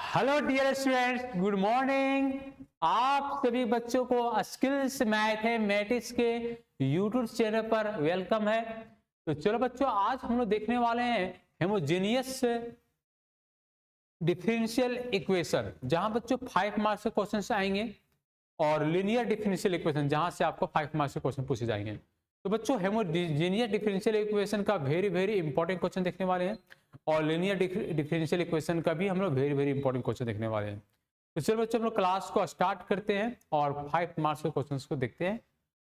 Hello dear students, good morning. आप सभी बच्चों को स्किल्स मैथमेटिक्स के यूट्यूब चैनल पर वेलकम है। तो चलो बच्चों, आज हम लोग देखने वाले हैं होमोजेनियस डिफरेंशियल इक्वेशन, जहां बच्चों 5 मार्क्स के क्वेश्चन आएंगे, और लीनियर डिफरेंशियल इक्वेशन जहां से आपको 5 मार्क्स के क्वेश्चन पूछे जाएंगे। तो बच्चों, होमोजेनियस डिफरेंशियल इक्वेशन का वेरी इंपॉर्टेंट क्वेश्चन देखने वाले हैं, और लीनियर डिफरेंशियल इक्वेशन का भी हम लोग वेरी इंपॉर्टेंट क्वेश्चन देखने वाले हैं। तो चलो बच्चों, हम लोग क्लास को स्टार्ट करते हैं और 5 मार्क्स के क्वेश्चंस को देखते हैं।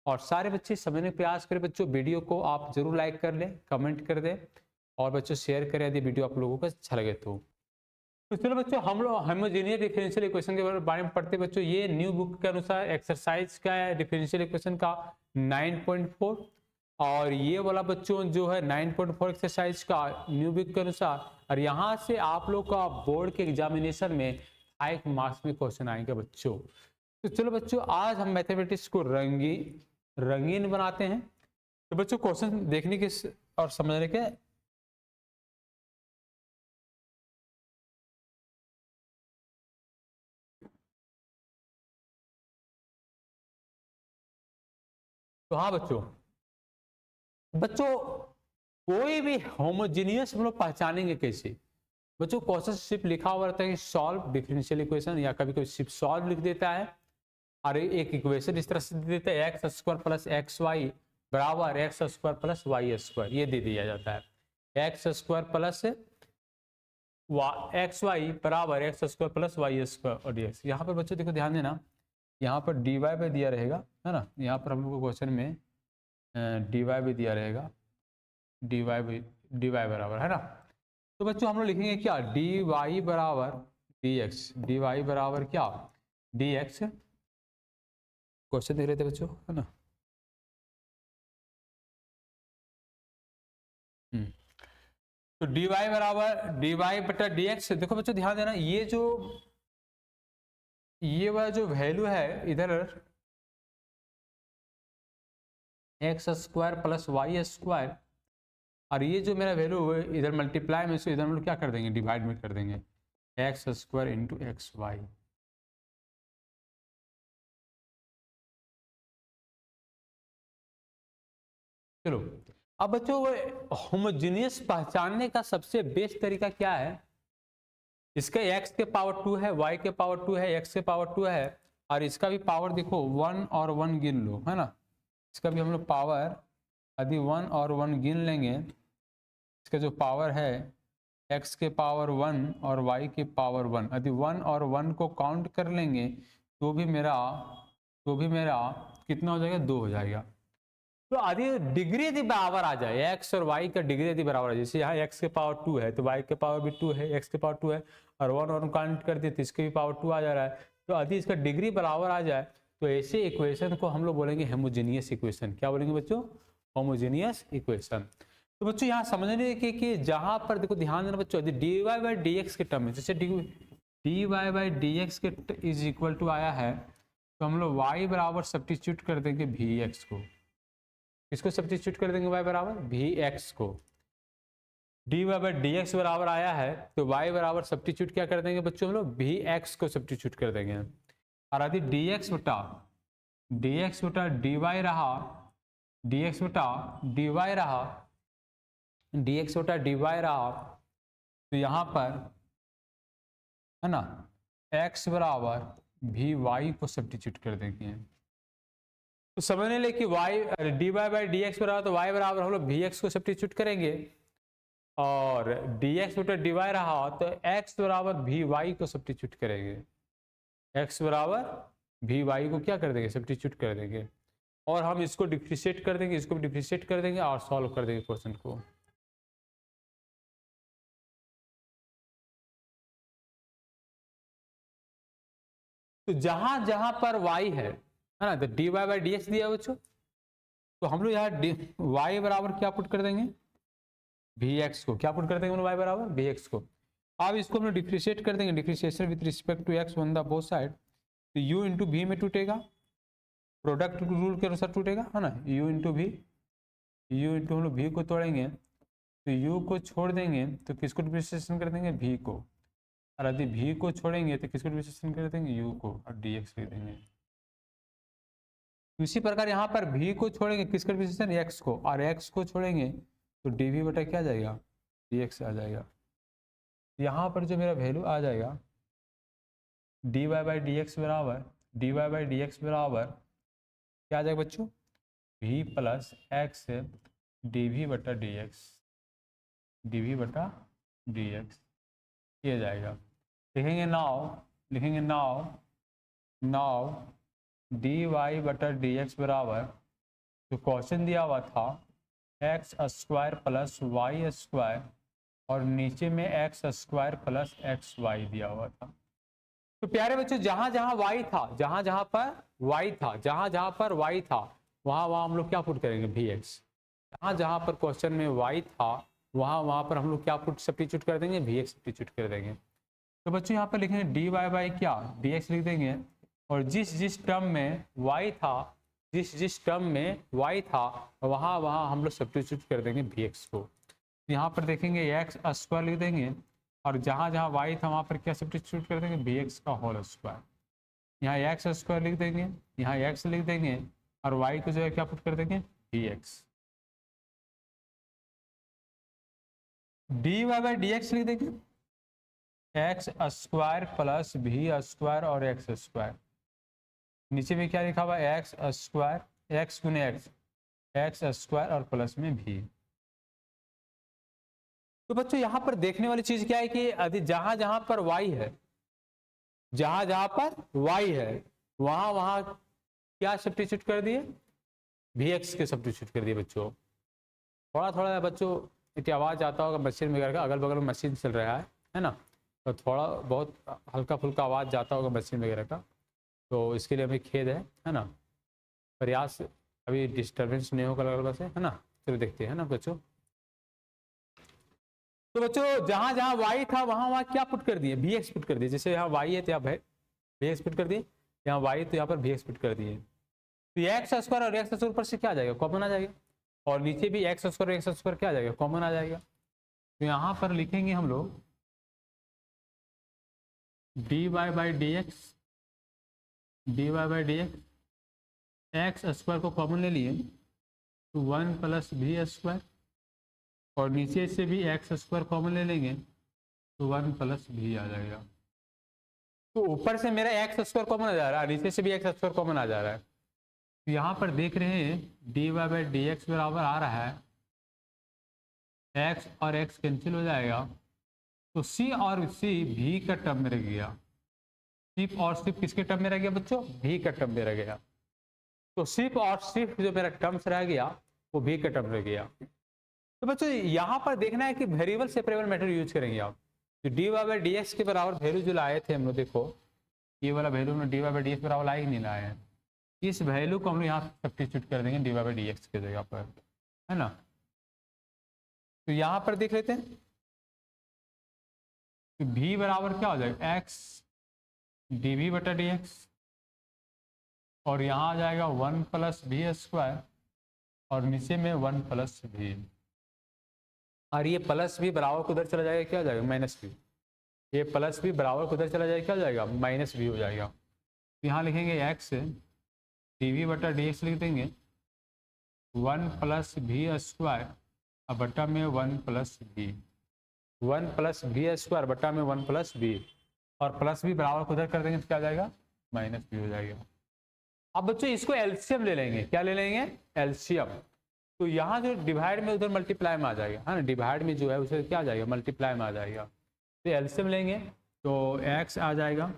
और सारे बच्चे समझने का प्रयास करें। बच्चों, वीडियो को आप जरूर लाइक कर लें, कमेंट कर दें, और बच्चों शेयर करें यदि वीडियो आप लोगों को अच्छा लगे तो। चलो बच्चों, हम लोग होमोजेनियस डिफरेंशियल इक्वेशन के बारे में पढ़ते हैं। बच्चों, ये न्यू बुक के अनुसार एक्सरसाइज का है डिफरेंशियल इक्वेशन का 9.4, और ये वाला बच्चों जो है 9.4 एक्सरसाइज का न्यू बुक के अनुसार। और यहाँ से आप लोग का बोर्ड के एग्जामिनेशन में 5 मार्क्स में क्वेश्चन आएंगे बच्चों। तो चलो बच्चों, आज हम मैथमेटिक्स को रंगीन बनाते हैं। तो बच्चों, क्वेश्चन देखने के और समझने के तो हाँ बच्चों, कोई भी होमोजेनियस हम लोग पहचानेंगे कैसे? बच्चों, क्वेश्चन सिर्फ लिखा हुआ रहता है कि सॉल्व डिफरेंशियल इक्वेशन, या कभी कभी सिर्फ सॉल्व लिख देता है, और एक इक्वेशन इस तरह से दे देता है x square plus x y बराबर x square plus y square, ये दे दिया जाता है। X square plus x y बराबर x square plus y square और डीएक्स। यहाँ पर बच्चों देखो, ध्यान देना, यहाँ पर डी वाई पे दिया रहेगा, है ना। यहाँ पर हम लोग को क्वेश्चन में डी वाई भी दिया रहेगा, डी वाई बराबर, है ना। तो बच्चों, हम लोग लिखेंगे क्या? डी वाई बराबर डी एक्स, डी वाई बराबर क्या? D x. क्वेश्चन देख रहे थे बच्चों, है ना। तो डी वाई बराबर डी वाई बटा डी एक्स। देखो बच्चों, ध्यान देना, ये वाला जो वैल्यू है इधर x square plus y square, और ये जो मेरा वैल्यू है इधर मल्टीप्लाई में, इसको इधर हम लोग क्या कर देंगे? डिवाइड में कर देंगे, x square into x y. चलो, अब बच्चों, होमोजेनियस पहचानने का सबसे बेस्ट तरीका क्या है? इसका x के पावर 2 है, y के पावर 2 है, x के पावर 2 है, और इसका भी पावर देखो 1 और 1 गिन लो, है ना। इसका भी हम लोग पावर यदि 1 और 1 गिन लेंगे, इसका जो पावर है x के पावर 1 और y के पावर 1, यदि 1 और 1 को काउंट कर लेंगे तो भी मेरा कितना हो जाएगा? 2 हो जाएगा। तो यदि डिग्री यदि बराबर आ जाए, एक्स और वाई का डिग्री यदि बराबर आ जाए, जैसे यहाँ एक्स के पावर 2 है तो वाई के पावर भी 2 है, एक्स के पावर 2 है, और 1 और काउंट कर दिए तो इसके भी पावर 2 आ जा रहा है। तो यदि इसका डिग्री बराबर आ जाए तो ऐसे इक्वेशन को हम लोग बोलेंगे होमोजेनियस इक्वेशन। क्या बोलेंगे बच्चों? Homogeneous equation. तो बच्चों, यहाँ समझने कि जहां पर देखो, ध्यान देना बच्चों, यदि d y by d x के टर्म में, जैसे d y by d x के इज इक्वल टू आया है, तो हम लोग वाई बराबर सब्स्टिट्यूट कर देंगे वी एक्स को। इसको सब्स्टिट्यूट कर देंगे y बराबर वी एक्स को। D y by d x बराबर आया है तो y बराबर सब्स्टिट्यूट क्या कर देंगे बच्चों? हम लोग वी एक्स को सब्स्टिट्यूट कर देंगे। और यदि डी एक्स बटा डी वाई रहा, डी एक्स बटा डी वाई रहा, डी एक्स बटा डी वाई रहा, तो यहाँ पर, है ना, x बराबर वी वाई को सब्स्टिट्यूट कर देंगे। तो समझने ले कि y d y by d x बराबर, तो y बराबर हम लोग वी एक्स को सब्स्टिट्यूट करेंगे, और डी एक्स बटा डी वाई रहा तो x बराबर वी वाई को सब्स्टिट्यूट करेंगे। x बराबर वी वाई को क्या कर देंगे? सब्स्टिट्यूट कर देंगे, और हम इसको डिफरेंशिएट कर देंगे, इसको भी डिफरेंशिएट कर देंगे, और सॉल्व कर देंगे क्वेश्चन को। तो जहां जहां पर y है ना, तो d y by d x दिया बच्चों, तो हम लोग यहाँ y बराबर क्या पुट कर देंगे? वी एक्स को। क्या पुट कर देंगे? y बराबर वी एक्स को। अब इसको हम लोग डिफरेंशिएट कर देंगे, differentiation with respect to x on the both side, तो u इंटू वी में टूटेगा, प्रोडक्ट रूल के अनुसार टूटेगा, है ना। u इंटू हम लोग v को तोड़ेंगे, तो u को छोड़ देंगे तो किसको डिफरेंशिएशन कर देंगे? v को। और यदि भी को छोड़ेंगे तो किसको डिफरेंशिएशन कर देंगे, यू को, और dx लिख देंगे। इसी प्रकार यहाँ पर भी को छोड़ेंगे किसका डिफरेंशिएशन, एक्स को, और एक्स को छोड़ेंगे तो dv बटा क्या आ जाएगा, dx आ जाएगा। यहाँ पर जो मेरा वैल्यू आ जाएगा dy बाई डी एक्स बराबर क्या आ जाएगा बच्चों, v प्लस एक्स dv बटा dx किया जाएगा। लिखेंगे नाउ dy बटा dx बराबर जो क्वेश्चन दिया हुआ था x square plus y square, और नीचे में x square plus x y दिया हुआ था। तो प्यारे बच्चों जहां जहां y था, जहां पर y था वहां हम लोग क्या पुट करेंगे, vx। जहां पर क्वेश्चन में y था वहां पर हम लोग क्या पुट सब्स्टिट्यूट कर देंगे, vx सब्स्टिट्यूट कर देंगे। तो बच्चों यहाँ पर लिखेंगे dy बाई क्या, dx लिख देंगे, और जिस टर्म में y था वहां हम लोग सब्स्टिट्यूट कर देंगे vx को। यहाँ पर देखेंगे एक्स स्क्वायर लिख देंगे, और जहां y था वहां पर क्या सब्स्टिट्यूट कर देंगे, bx का होल स्क्वायर। यहाँ एक्स स्क्वायर लिख देंगे, यहाँ x लिख देंगे, और y को जो है क्या पुट कर देंगे, bx। dy बाई dx लिख देंगे एक्स स्क्वायर प्लस भी स्क्वायर और एक्स स्क्वायर। नीचे में क्या लिखा हुआ है, एक्स स्क्वायर, एक्स गुने एक्स स्क्वायर और प्लस में भी। तो बच्चों यहाँ पर देखने वाली चीज क्या है कि जहां पर y है, वहां क्या सब्स्टिट्यूट कर दिए, vx के सब्स्टिट्यूट कर दिए। बच्चों थोड़ा बच्चों इतनी आवाज आता होगा मशीन वगैरह का, अगल बगल में मशीन चल रहा है ना, तो थोड़ा बहुत हल्का फुल्का आवाज जाता होगा मशीन वगैरह का, तो इसके लिए हमें खेद है ना। प्रयास अभी डिस्टर्बेंस नहीं होगा अगल बगल से, है ना। चलो देखते हैं ना बच्चों। तो बच्चों जहां y था वहां क्या पुट कर दिए, vx पुट कर दिए। जैसे यहाँ y है तो यहाँ vx पुट कर दिए, यहाँ y तो यहाँ पर vx पुट कर दिए। तो एक्स स्क्वायर और एक्स स्क्वायर ऊपर से क्या आ जाएगा, कॉमन आ जाएगा, और नीचे भी एक्स स्क्वायर क्या आ जाएगा, कॉमन आ जाएगा। तो यहाँ पर लिखेंगे हम लोग dy by d x x square को कॉमन ले लिए तो 1 प्लस भी स्क्वायर, और नीचे से भी एक्स स्क्वायर कॉमन ले लेंगे तो 1 प्लस भी आ जाएगा। तो ऊपर से मेरा एक्स स्क्वायर कॉमन आ जा रहा है, नीचे से भी एक्स स्क्वायर कॉमन आ जा रहा है। तो यहाँ पर देख रहे हैं dy बाई डी एक्स बराबर आ रहा है, एक्स और एक्स कैंसिल हो जाएगा, तो c और c भी का टर्म में रह गया। सिर्फ और सिर्फ किसके टर्म में रह गया बच्चों, भी का टर्म में रह गया। तो सिर्फ और सिर्फ जो मेरा टर्म्स रह गया वो भी का टर्म रह गया। तो बच्चों यहाँ पर देखना है कि वेरिएबल सेपरेबल मेथड यूज करेंगे आप। तो dy बाई डी एक्स के बराबर वैल्यू जो लाए थे हम लोग, देखो ये वाला वैल्यू में dy बाई डी एक्स बराबर लाए ही नहीं लाए हैं। इस वैल्यू को हम लोग यहाँ सब्स्टिट्यूट कर देंगे dy बाई डी एक्स की जगह पर, है ना। तो यहाँ पर देख लेते हैं तो v बराबर क्या हो जाएगा, x dv बटा डी एक्स, और यहाँ आ जाएगा 1 प्लस भी स्क्वायर, और नीचे में 1 प्लस भी, और ये प्लस भी बराबर को उधर चला जाएगा, क्या हो जाएगा, माइनस भी। ये प्लस भी बराबर को उधर चला जाएगा, क्या हो जाएगा, माइनस भी हो जाएगा। तो यहाँ लिखेंगे x dv बटा डी एक्स लिख देंगे 1 प्लस भी स्क्वायर और बटा में 1 प्लस भी, 1 प्लस भी स्क्वायर बटा में 1 प्लस भी, और प्लस भी बराबर को उधर कर देंगे तो क्या आ जाएगा, माइनस भी हो जाएगा। अब बच्चों इसको एलसीएम ले लेंगे, क्या ले लेंगे, एलसीएम। तो यहाँ जो डिवाइड में उधर मल्टीप्लाई में आ जाएगा, है ना, डिवाइड में जो है उसे क्या आ जाएगा, मल्टीप्लाई में आ जाएगा। तो एलसीएम लेंगे तो x आ जाएगा,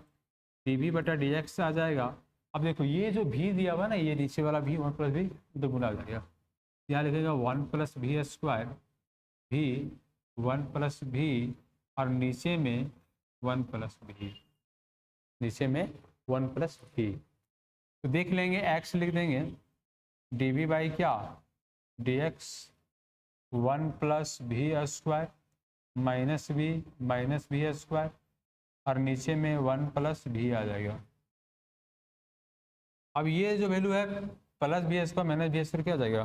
dv बटा डी एक्स आ जाएगा। अब देखो ये जो भी दिया हुआ ना, ये नीचे वाला भी 1 प्लस भी उधर गुना आ जाएगा। यहाँ लिखेगा 1 प्लस भी स्क्वायर भी 1 प्लस भी, और नीचे में 1 प्लस भी, नीचे में 1 प्लस भी। तो देख लेंगे x लिख देंगे dv बाई क्या, dx 1 प्लस भी स्क्वायर माइनस भी स्क्वायर, और नीचे में 1 प्लस भी आ जाएगा। अब ये जो वैल्यू है प्लस भी स्क्वायर माइनस भी स्क्वायर क्या हो जाएगा,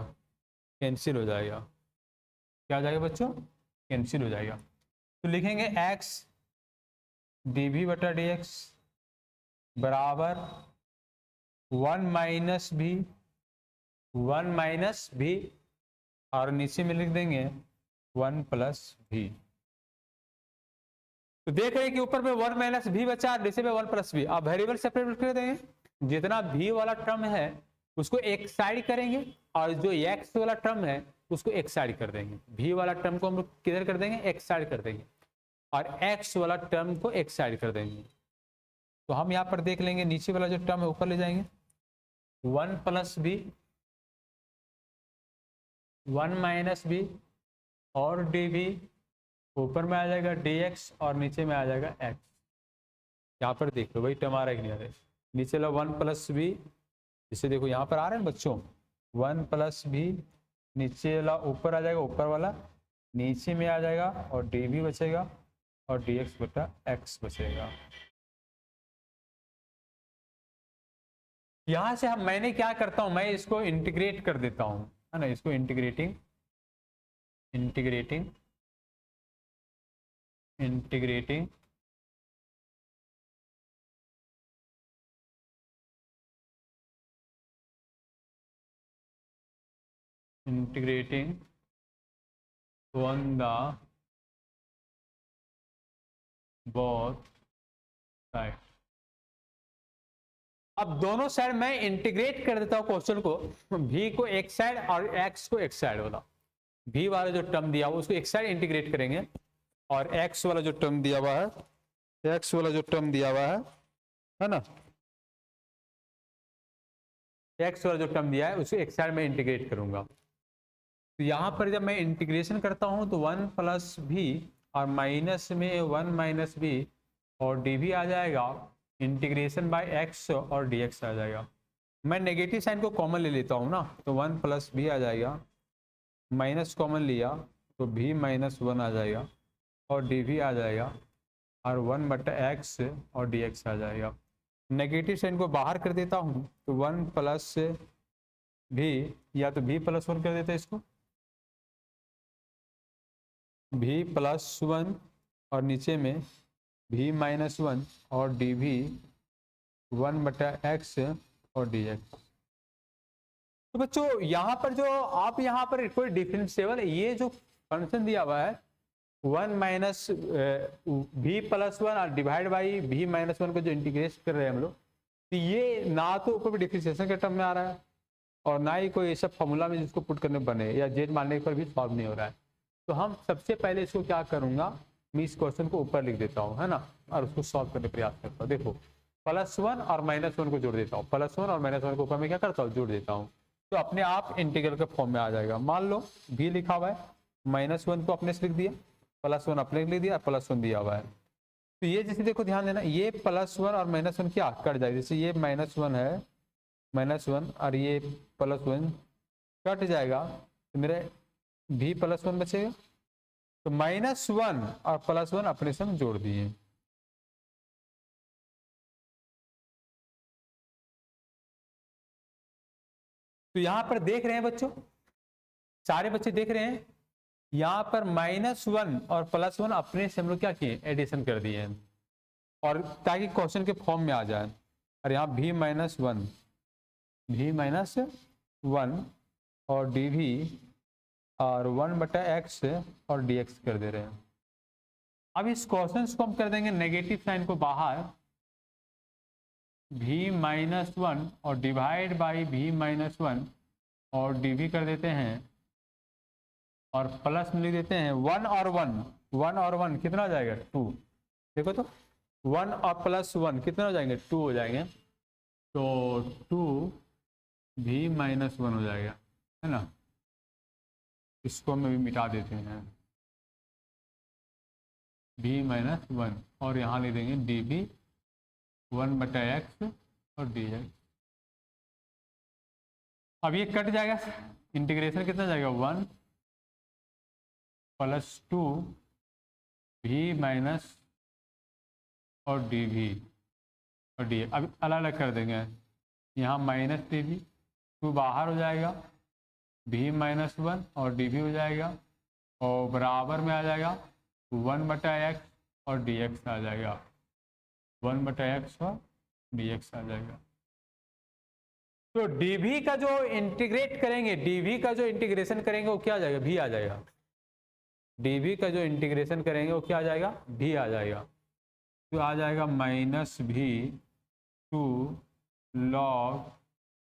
कैंसिल हो जाएगा। क्या हो जाएगा बच्चों, कैंसिल हो जाएगा। तो लिखेंगे x डी वी बटा डी एक्स बराबर 1 माइनस भी और नीचे में लिख देंगे 1 प्लस भी। तो देख रहे हैं कि ऊपर में 1 माइनस भी बचा, नीचे में 1 प्लस भी। अब वेरिएबल सेपरेट कर देंगे, जितना भी वाला टर्म है उसको एक साइड करेंगे और जो एक्स वाला टर्म है उसको एक साइड कर देंगे। भी वाला टर्म को हम लोग किधर कर देंगे, एक साइड कर देंगे, और एक्स वाला टर्म को एक साइड कर देंगे। तो हम यहाँ पर देख लेंगे नीचे वाला जो टर्म है ऊपर ले जाएंगे, 1 प्लस बी 1 माइनस बी और डी वी, ऊपर में आ जाएगा डी एक्स और नीचे में आ जाएगा एक्स। यहाँ पर देख लो भाई टर्म आ रहा है कि नहीं आ रहा है। नीचे वाला 1 प्लस बी, इसे देखो यहाँ पर आ रहा है बच्चों 1 प्लस बी, नीचे वाला ऊपर आ जाएगा, ऊपर वाला नीचे में आ जाएगा और डी वी बचेगा और डी एक्स बटा एक्स बचेगा। यहां से मैंने क्या करता हूं, मैं इसको इंटीग्रेट कर देता हूं, है ना, इसको integrating on the both side. अब दोनों साइड मैं इंटीग्रेट कर देता हूं क्वेश्चन को, v को एक साइड और x को एक साइड वाला। v वाला जो टर्म दिया हुआ उसको एक साइड इंटीग्रेट करेंगे और x वाला जो टर्म दिया हुआ है, है ना, x वाला जो टर्म दिया है उसे एक साइड में इंटीग्रेट करूंगा। तो यहां पर जब मैं इंटीग्रेशन करता हूं तो 1 प्लस भी और माइनस में 1 माइनस भी और डी भी आ जाएगा, इंटीग्रेशन बाय एक्स और डी एक्स आ जाएगा। मैं नेगेटिव साइन को कॉमन ले लेता हूँ ना, तो 1 प्लस भी आ जाएगा, माइनस कॉमन लिया तो भी माइनस 1 आ जाएगा और डी भी आ जाएगा और 1 बटा एक्स और डी एक्स आ जाएगा। नेगेटिव साइन को बाहर कर देता हूँ तो 1 प्लस भी, या तो भी प्लस 1 कर देता है इसको, भी प्लस 1 और नीचे में भी माइनस 1 और डी भी 1 बटा एक्स और डी एक्स। तो बच्चों यहाँ पर जो आप यहाँ पर कोई डिफरेंशिएबल, ये जो फंक्शन दिया हुआ है 1 माइनस भी प्लस 1 और डिवाइड बाई भी माइनस 1 को जो इंटीग्रेट कर रहे हैं हम लोग, तो ये ना तो ऊपर डिफरेंशिएशन के टर्म में आ रहा है और ना ही कोई ऐसा फॉर्मूला में जिसको पुट करने बने या जेड मानने पर भी सॉल्व नहीं हो रहा है। तो हम सबसे पहले इसको क्या करूंगा, मैं इस क्वेश्चन को ऊपर लिख देता हूँ, है ना, और उसको सॉल्व करने का प्रयास करता हूँ। देखो +1 और -1 को जोड़ देता हूँ, +1 और -1 को ऊपर में क्या करता हूँ, जोड़ देता हूँ, तो अपने आप इंटीग्रल के फॉर्म में आ जाएगा। मान लो भी लिखा हुआ है, -1 को अपने से लिख दिया, +1 अपने लिख दिया, +1 दिया हुआ है। तो ये जैसे देखो ध्यान देना, ये +1 और -1 क्या कट जाएगा, जैसे ये -1 है, -1 और ये +1 कट जाएगा तो मेरा भी +1 बचेगा। तो -1 और +1 अपने से हम जोड़ दिए। तो यहां पर देख रहे हैं बच्चों, सारे बच्चे देख रहे हैं, यहां पर -1 और +1 अपने से हम लोग क्या किए, एडिशन कर दिए हैं, और ताकि क्वेश्चन के फॉर्म में आ जाए। और यहाँ भी -1 और डी भी और 1 बटा एक्स और डी एक्स कर दे रहे हैं। अब इस क्वेश्चन को हम कर देंगे नेगेटिव साइन को बाहर, भी -1 और डिवाइड बाई भी -1 और डी भी कर देते हैं और प्लस में लिख देते हैं 1 और 1 कितना हो जाएगा, 2। देखो तो 1 और +1 कितना हो जाएंगे, 2 हो जाएंगे, तो 2 भी -1 हो जाएगा, है ना। इसको हम भी मिटा देते हैं, भी -1 और यहाँ ले देंगे डी भी 1 बटा एक्स और डी एक्स। अब ये कट जाएगा, इंटीग्रेशन कितना जाएगा, 1 + 2 भी माइनस और डी भी और डी। अब अलग अलग कर देंगे, यहाँ माइनस डी भी, 2 बाहर हो जाएगा, भी -1 और डी भी हो जाएगा और बराबर में आ जाएगा 1 बटा एक्स और डी एक्स आ जाएगा। 1/x और dx आ जाएगा। तो dv का जो इंटीग्रेट करेंगे, dv का जो इंटीग्रेशन करेंगे वो क्या आ जाएगा, v आ जाएगा। dv का जो इंटीग्रेशन करेंगे वो क्या आ जाएगा, v आ जाएगा। तो आ जाएगा -v two log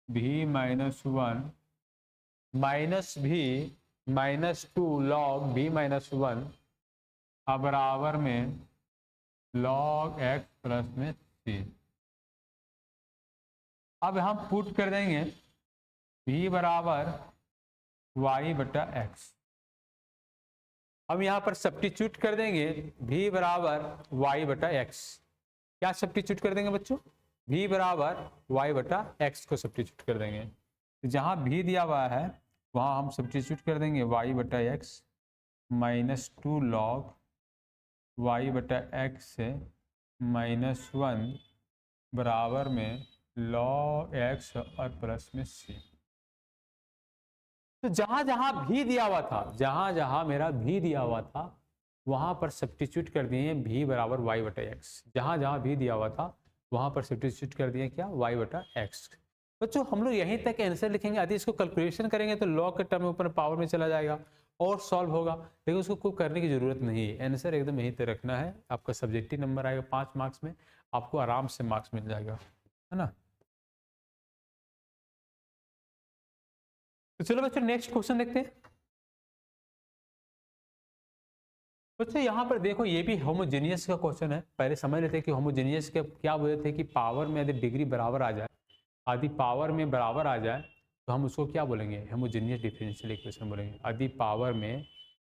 v minus 1 -v -2 log v minus 1 बराबर में log x प्लस में c। अब हम पुट कर देंगे v बराबर y/x। हम यहाँ पर सब्स्टिट्यूट कर देंगे v बराबर y/x। क्या सब्स्टिट्यूट कर देंगे बच्चों, v बराबर y/x को सब्स्टिट्यूट कर देंगे। जहाँ v दिया हुआ है वहाँ हम सब्स्टिट्यूट कर देंगे y/x -2 log y/x से -1 बराबर में log x और प्लस में c। तो जहां जहां भी दिया हुआ था, जहां जहां मेरा भी दिया हुआ था वहां पर सब्स्टिट्यूट कर दिए v बराबर y/x। जहां जहां भी दिया हुआ था वहां पर सब्स्टिट्यूट कर दिए क्या, y/x। बच्चों हम लोग यहीं तक आंसर लिखेंगे। यदि इसको कैलकुलेशन करेंगे तो लॉग के टर्म में ऊपर पावर में चला जाएगा और सॉल्व होगा, लेकिन उसको कोई करने की जरूरत नहीं है। आंसर एकदम यहीं तक रखना है। आपका सब्जेक्टिव नंबर आएगा 5 मार्क्स में, आपको आराम से मार्क्स मिल जाएगा, है ना। तो चलो बच्चों नेक्स्ट क्वेश्चन देखते हैं। बच्चों यहाँ पर देखो ये भी होमोजेनियस का क्वेश्चन है। पहले समझ लेते हैं कि होमोजेनियस के क्या बोले थे कि पावर में यदि डिग्री बराबर आ जाए, यदि पावर में बराबर आ जाए तो हम उसको क्या बोलेंगे, होमोजेनियस डिफरेंशियल इक्वेशन बोलेंगे। यदि पावर में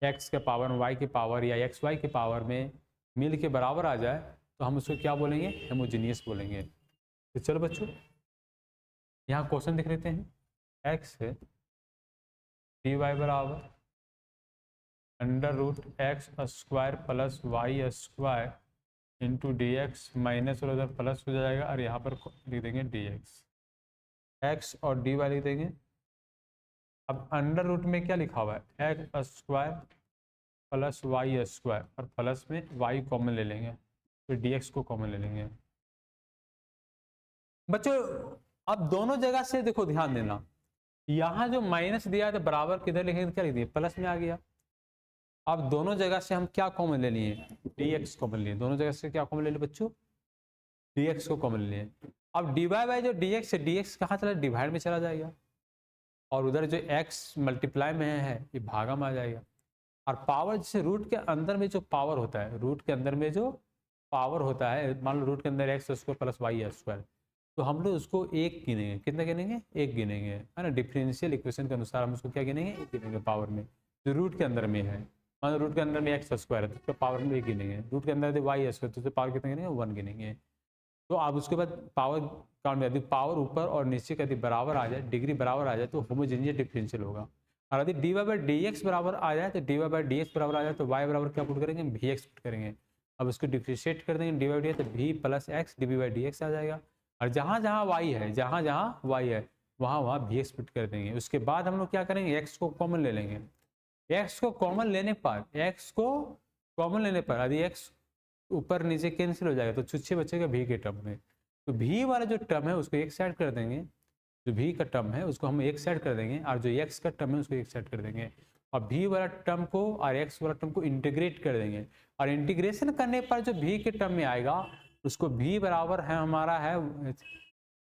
x के पावर में y के पावर या xy के पावर में मिल के बराबर आ जाए तो हम उसको क्या बोलेंगे, होमोजेनियस बोलेंगे। तो चलो बच्चों यहाँ क्वेश्चन देख लेते हैं। x है dy बराबर √x² plus y² into dx minus और उधर प्लस हो जाएगा और यहाँ पर लिख देंगे dx, x और dy लिख देंगे। अब अंडर रूट में क्या लिखा हुआ है, x² प्लस y² और प्लस में y कॉमन ले लेंगे, फिर dx को कॉमन ले लेंगे। बच्चों अब दोनों जगह से देखो ध्यान देना, यहाँ जो माइनस दिया है तो बराबर किधर लिखेंगे, क्या लिख दिए, प्लस में आ गया। अब दोनों जगह से हम क्या कॉमन ले लिए, dx कॉमन लिए। दोनों जगह से क्या कॉमन ले लिए बच्चों, dx को कॉमन लिए। अब dy बाय जो dx है, dx कहाँ चला, डिवाइड में चला जाएगा और उधर जो x मल्टीप्लाई में है ये भागा में आ जाएगा। और पावर जैसे रूट के अंदर में जो पावर होता है, रूट के अंदर में जो पावर होता है, मान लो रूट के अंदर x² प्लस y², तो हम लोग उसको एक गिनेंगे। कितना गिनेंगे, एक गिनेंगे, है ना। डिफरेंशियल इक्वेशन के अनुसार हम उसको क्या गिनेंगे, एक गिनेंगे पावर में जो रूट के अंदर में है। मान लो रूट के अंदर में x² है तो उसका पावर में एक गिनेंगे, रूट के अंदर y² तो उसके पावर कितना गिनेंगे, 1 गिनेंगे। तो आप उसके बाद पावर काउंट, यदि पावर ऊपर और नीचे यदि बराबर आ जाए, डिग्री बराबर आ जाए तो होमोजेनियस डिफरेंशियल होगा। और यदि dy/dx बराबर आ जाए तो dy/dx बराबर आ जाए तो y बराबर क्या पुट करेंगे, vx पुट करेंगे। अब उसको डिफ्रेंशिएट कर देंगे dy/dx तो v प्लस x dv/dx आ जाएगा। और जहाँ जहाँ y है, जहाँ जहाँ y है वहाँ वहाँ vx पुट कर देंगे। उसके बाद हम लोग क्या करेंगे, x को कॉमन ले लेंगे। x को कॉमन लेने पर, x को कॉमन लेने पर यदि x ऊपर नीचे कैंसिल हो जाएगा तो छुच्छे बचेगा v के टर्म में। तो v वाला जो टर्म है उसको एक साइड कर देंगे, जो v का टर्म है उसको हम एक साइड कर देंगे, और जो x का टर्म है उसको एक साइड कर देंगे। और v वाला टर्म को और x वाला टर्म को इंटीग्रेट कर देंगे। और इंटीग्रेशन करने पर जो v के टर्म में आएगा उसको v बराबर है हमारा है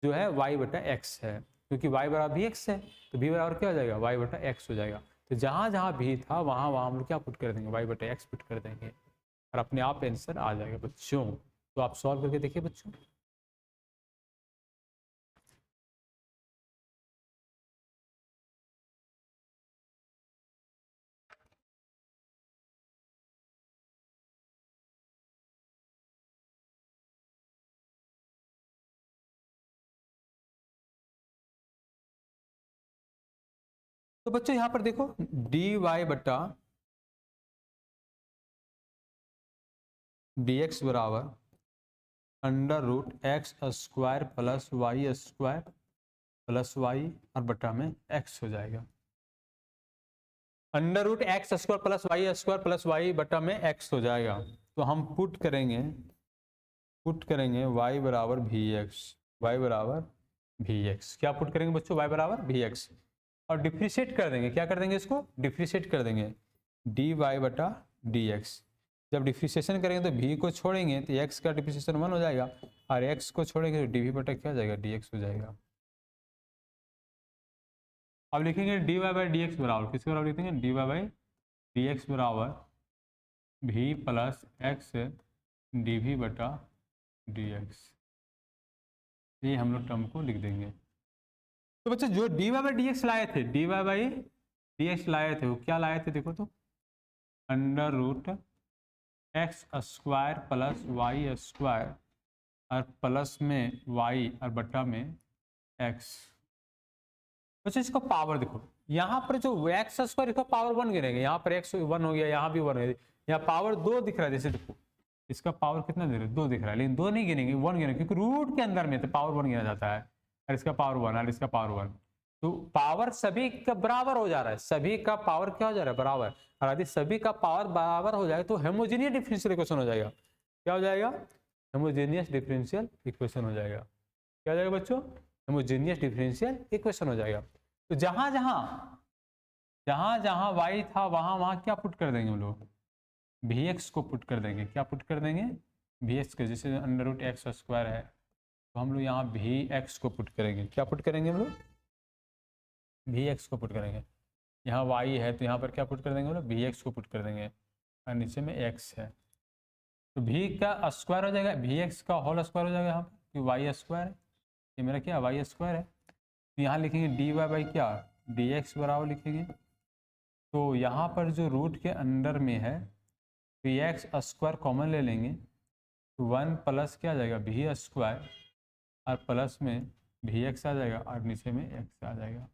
जो है y/x है, क्योंकि y बराबर vx है तो v बराबर क्या हो जाएगा, y/x हो जाएगा। तो जहाँ जहाँ भी था वहाँ वहाँ हम लोग क्या पुट कर देंगे, y/x पुट कर देंगे और अपने आप आंसर आ जाएगा बच्चों। तो आप सॉल्व करके देखिए बच्चों। तो बच्चों यहाँ पर देखो dy/dx बराबर √x² plus y² plus y और बटा में x हो जाएगा। √x² plus y² plus y बटा में x हो जाएगा। तो हम पुट करेंगे पुट करेंगे y बराबर वी एक्स, वाई बराबर वी एक्स। क्या पुट करेंगे बच्चों? y बराबर वी एक्स, और डिफ्रेंशिएट कर देंगे। क्या कर देंगे? इसको डिफ्रेंशिएट कर देंगे, डी वाई बटा डी एक्स। जब डिफ्रेंशिएशन करेंगे तो v को छोड़ेंगे तो x का डिफ्रेंशिएशन 1 हो जाएगा, और x को छोड़ेंगे तो dv बटा क्या हो जाएगा? dx हो जाएगा। अब लिखेंगे dy बाई डी एक्स बराबर, किसके बराबर लिखेंगे? dy बाई डी एक्स बराबर v प्लस एक्स dv बटा dx। ये हम लोग टर्म को लिख देंगे। तो बच्चे जो dy बाई डी एक्स लाए थे, dy बाई डी एक्स लाए थे, वो क्या लाए थे? देखो तो under root x square plus y square और प्लस में y और बटा में x। बच्चे इसका पावर देखो, यहाँ पर जो एक्स स्क्वायर इसका पावर 1 गिनेंगे, यहाँ पर x 1 हो गया, यहाँ भी 1 है, यहाँ पावर 2 दिख रहा है। जैसे देखो इसका पावर कितना दे रहे? 2 दिख रहा है, लेकिन 2 नहीं गिनेंगे, 1 गिनेंगे, क्योंकि रूट के अंदर में तो पावर 1 गिना जाता है, और इसका पावर 1 और इसका पावर 1। तो पावर सभी का बराबर हो जा रहा है, सभी का पावर क्या हो जा रहा है? बराबर। और यदि सभी का पावर बराबर हो जाए तो होमोजेनियस डिफरेंशियल इक्वेशन हो जाएगा। क्या हो जाएगा? होमोजेनियस डिफरेंशियल इक्वेशन हो जाएगा। क्या हो जाएगा बच्चों? होमोजेनियस डिफरेंशियल इक्वेशन हो जाएगा। तो जहां जहां y था वहां क्या पुट कर देंगे हम लोग? vx को पुट कर देंगे। क्या पुट कर देंगे? vx के, जैसे अंडर रूट एक्स स्क्वायर है तो हम लोग यहाँ vx को पुट करेंगे। क्या पुट करेंगे हम लोग? vx को पुट करेंगे। यहाँ y है तो यहाँ पर क्या पुट कर देंगे हम लोग? vx को पुट कर देंगे, और नीचे में x है तो v का स्क्वायर हो जाएगा, vx का होल स्क्वायर हो जाएगा यहाँ पर, वाई स्क्वायर है, ये मेरा क्या वाई स्क्वायर है। तो यहाँ लिखेंगे डी वाई बाई क्या? डी एक्स बराबर लिखेंगे। तो यहाँ पर जो रूट के अंदर में है तो एक्स स्क्वायर कॉमन ले लेंगे, तो 1 प्लस क्या आ जाएगा? वी स्क्वायर, और प्लस में वी एक्स आ जाएगा, और नीचे में एक्स आ जाएगा।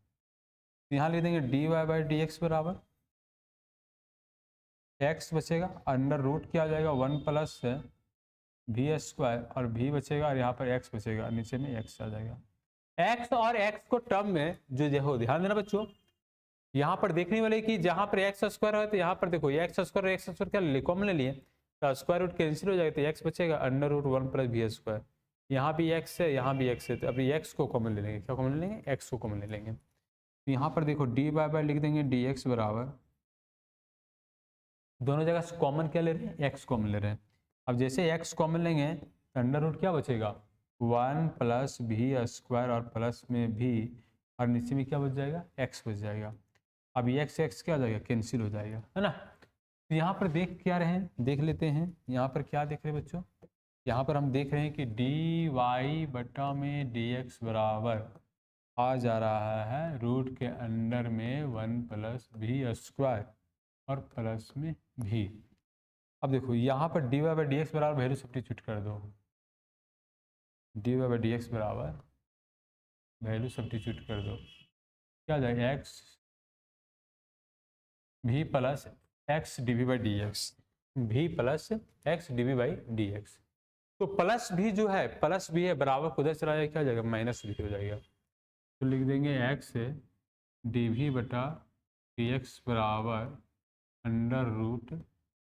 तो यहाँ लिख देंगे d y by d x बराबर एक्स बचेगा, अंडर रूट क्या आ जाएगा? 1 प्लस वी स्क्वायर, और वी बचेगा, और यहाँ पर एक्स बचेगा, नीचे में एक्स आ जाएगा। एक्स और एक्स को टर्म में जो देखो, ध्यान देना बच्चों, यहाँ पर देखने वाले कि जहां पर एक्स स्क्वायर है तो यहाँ पर देखो एक्स स्क्वायर क्या कॉमन ले लिए तो स्क्वायर रूट कैंसिल हो जाएगा, तो एक्स बचेगा under root 1 plus v square. यहाँ भी एक्स है, यहाँ भी एक्स है, तो अभी एक्स को कॉमन ले लेंगे। क्या कॉमन ले लेंगे? एक्स को कॉमन ले लेंगे। तो यहाँ पर देखो डी बाई बाई लिख देंगे डी एक्स बराबर, दोनों जगह कॉमन क्या ले रहे हैं? एक्स कॉमन ले रहे हैं। अब जैसे एक्स कॉमन लेंगे तो अंडर रूट क्या बचेगा? 1 प्लस वी स्क्वायर और प्लस में भी, और नीचे में क्या बच जाएगा? एक्स बच जाएगा। अब एक्स एक्स क्या हो जाएगा? कैंसिल हो जाएगा, है ना। तो यहाँ पर देख क्या रहे हैं? देख लेते हैं यहाँ पर क्या देख रहे हैं बच्चों। यहाँ पर हम देख रहे हैं कि डी वाई बटा में डी एक्स बराबर आ जा रहा है रूट के अंडर में 1 प्लस वी स्क्वायर और प्लस में भी। अब देखो यहाँ पर d y by d x बराबर वैल्यू सब्स्टिट्यूट कर दो, d y by d x बराबर वैल्यू सब्स्टिट्यूट कर दो, क्या आ जाएगा? X v plus x d v by d x, v plus x d v by d x. तो प्लस भी जो है, प्लस भी है बराबर को उधर चला जाएगा, क्या हो जाएगा? माइनस भी हो जाएगा। तो लिख देंगे एक्स डी वी बटा डी एक्स बराबर under root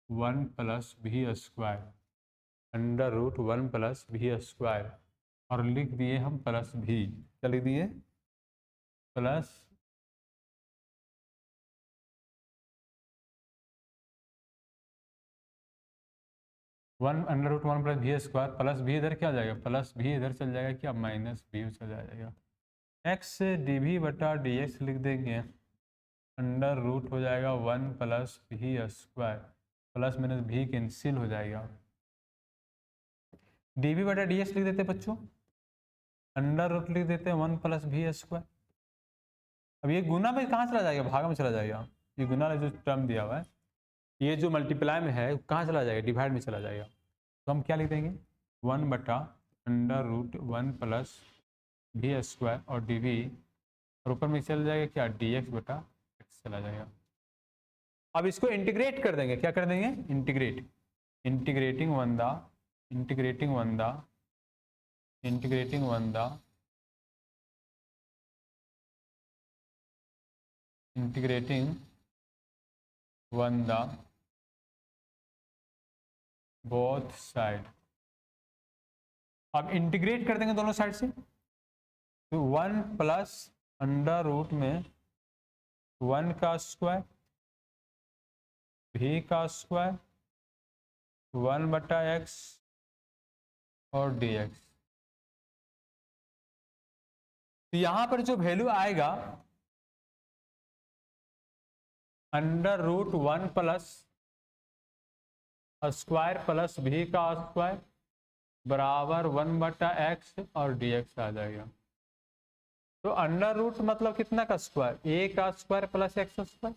1 plus v square, under root 1 plus v square, और लिख दिए हम प्लस भी। क्या लिख दिए? Plus one under root 1 plus v square, plus भी इधर क्या आ जाएगा? प्लस भी इधर चल जाएगा, क्या? माइनस भी चल जाएगा। एक्स डी वी बटा डी एक्स लिख देंगे, अंडर रूट हो जाएगा 1 plus v square, plus minus भी कैंसिल हो जाएगा। डी वी बटा डी एक्स लिख देते बच्चों, अंडर रूट लिख देते हैं 1 प्लस वी स्क्वायर। अब ये गुना में कहाँ चला जाएगा? भागा में चला जाएगा। ये गुना जो टर्म दिया हुआ है, ये जो मल्टीप्लाई में है कहाँ चला जाएगा? डिवाइड में चला जाएगा। तो हम क्या लिख देंगे? 1 बटा under root 1 plus v square और डी वी, और ऊपर में चल जाएगा क्या? डी एक्स बटा एक्स चला जाएगा। अब इसको इंटीग्रेट कर देंगे। क्या कर देंगे? Integrate, integrating one the integrating one the integrating one the integrating one the both side अब इंटीग्रेट कर देंगे दोनों साइड से, तो 1 प्लस अंडर रूट में 1 का स्क्वायर भी का स्क्वायर 1/x और dx। तो यहां पर जो वैल्यू आएगा under root 1 plus square plus भी का स्क्वायर बराबर 1/x और dx आ जाएगा। तो अंडर रूट मतलब कितना का स्क्वायर, a का square plus x square,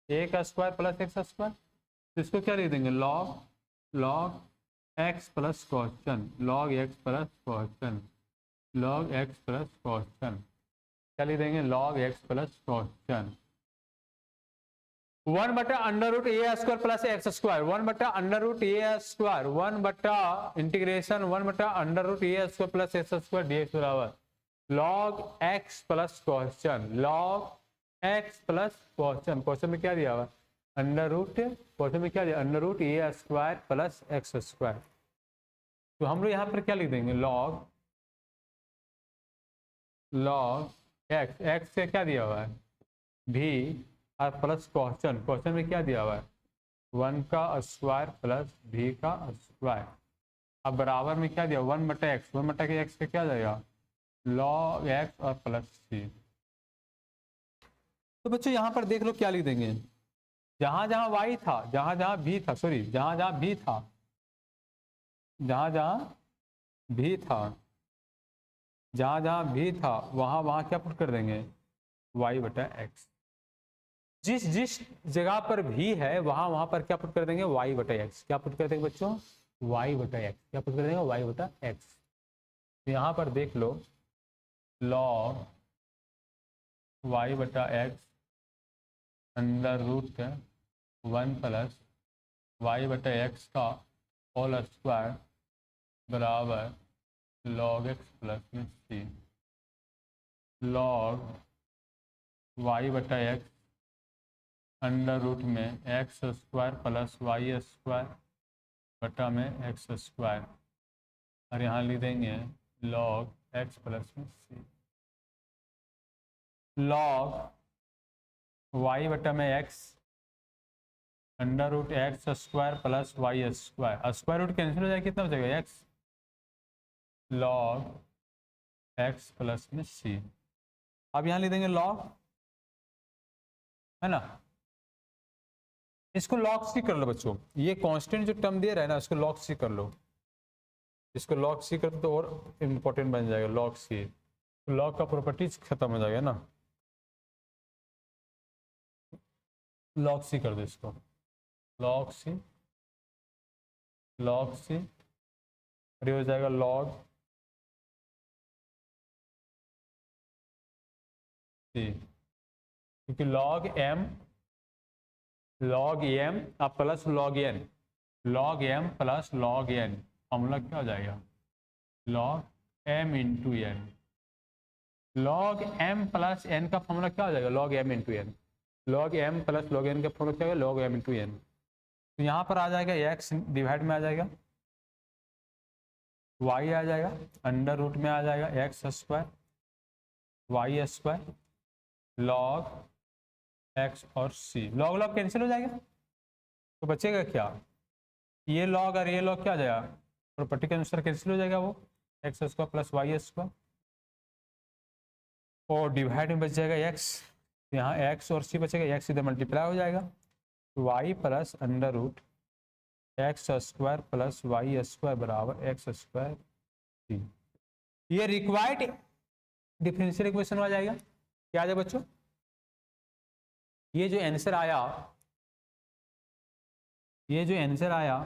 a का स्क्वायर प्लस एक्स स्क्वायर। तो इसको क्या लिख देंगे, log x plus constant, log x plus constant, log x plus constant, क्या लिख देंगे, log x plus constant 1/√a square plus x square 1/√a square 1/इंटीग्रेशन 1/√a square plus x square dx बराबर log x plus question, log x plus question, question में क्या दिया हुआ question में क्या दिया √a square plus x square. तो हम लोग यहाँ पर क्या लिख देंगे, log x से क्या दिया हुआ है भी और प्लस क्वेश्चन, क्वेश्चन में क्या दिया हुआ है 1 का स्क्वायर प्लस भी का स्क्वायर। अब बराबर में क्या दिया 1/x, 1/x का क्या जाएगा log x और प्लस c। तो बच्चों यहाँ पर देख लो क्या लिख देंगे, जहां जहां y था, जहां जहां भी था, सॉरी जहां जहां भी था, जहां जहां भी था, जहां जहां भी था वहां वहां क्या पुट कर देंगे y/x। जिस जिस जगह पर भी है वहां वहां पर क्या पुट कर देंगे y/x। क्या पुट कर देंगे बच्चों y/x, क्या पुट कर देंगे y/x। तो यहाँ पर देख लो log y/x under root 1 plus y/x का होल स्क्वायर बराबर log x plus c, log y/x under root में x square plus y square बटा में एक्स स्क्वायर, और यहाँ लिख देंगे log x प्लस में c, log y बटा में x under root x square plus y square, square root cancel हो जाएगा, कितना हो जाएगा x, log x प्लस में c। अब यहाँ लिख देंगे log, है ना, इसको log c कर लो बच्चों, ये कांस्टेंट जो टर्म दे रहा है ना इसको log c कर लो, इसको log c कर तो और इम्पोर्टेंट बन जाएगा log c, तो log का प्रॉपर्टीज खत्म हो जाएगा ना, log c कर दो इसको, log c और ये हो जाएगा log c, क्योंकि log m plus log m plus log n formula क्या हो जाएगा log m into n, log m plus n का फॉर्मूला क्या हो जाएगा log m into n, log m plus log n का फॉर्मूला क्या होगा log m इंटू n। तो यहाँ पर आ जाएगा x डिवाइड में आ जाएगा y आ जाएगा, अंडर रूट में आ जाएगा x square y square log x और c, log log कैंसिल हो जाएगा, तो बचेगा क्या, ये log और ये log क्या आ जाएगा प्रॉपर्टी के अनुसार कैंसिल हो जाएगा, वो x square plus y square और डिवाइड में बच जाएगा x, यहाँ x और c बचेगा, x इधर मल्टीप्लाई हो जाएगा y plus under root x square plus y square बराबर एक्स स्क्वायर c। ये रिक्वायर्ड डिफरेंशियल इक्वेशन आ जाएगा, क्या आ जाएगा बच्चों, ये जो आंसर आया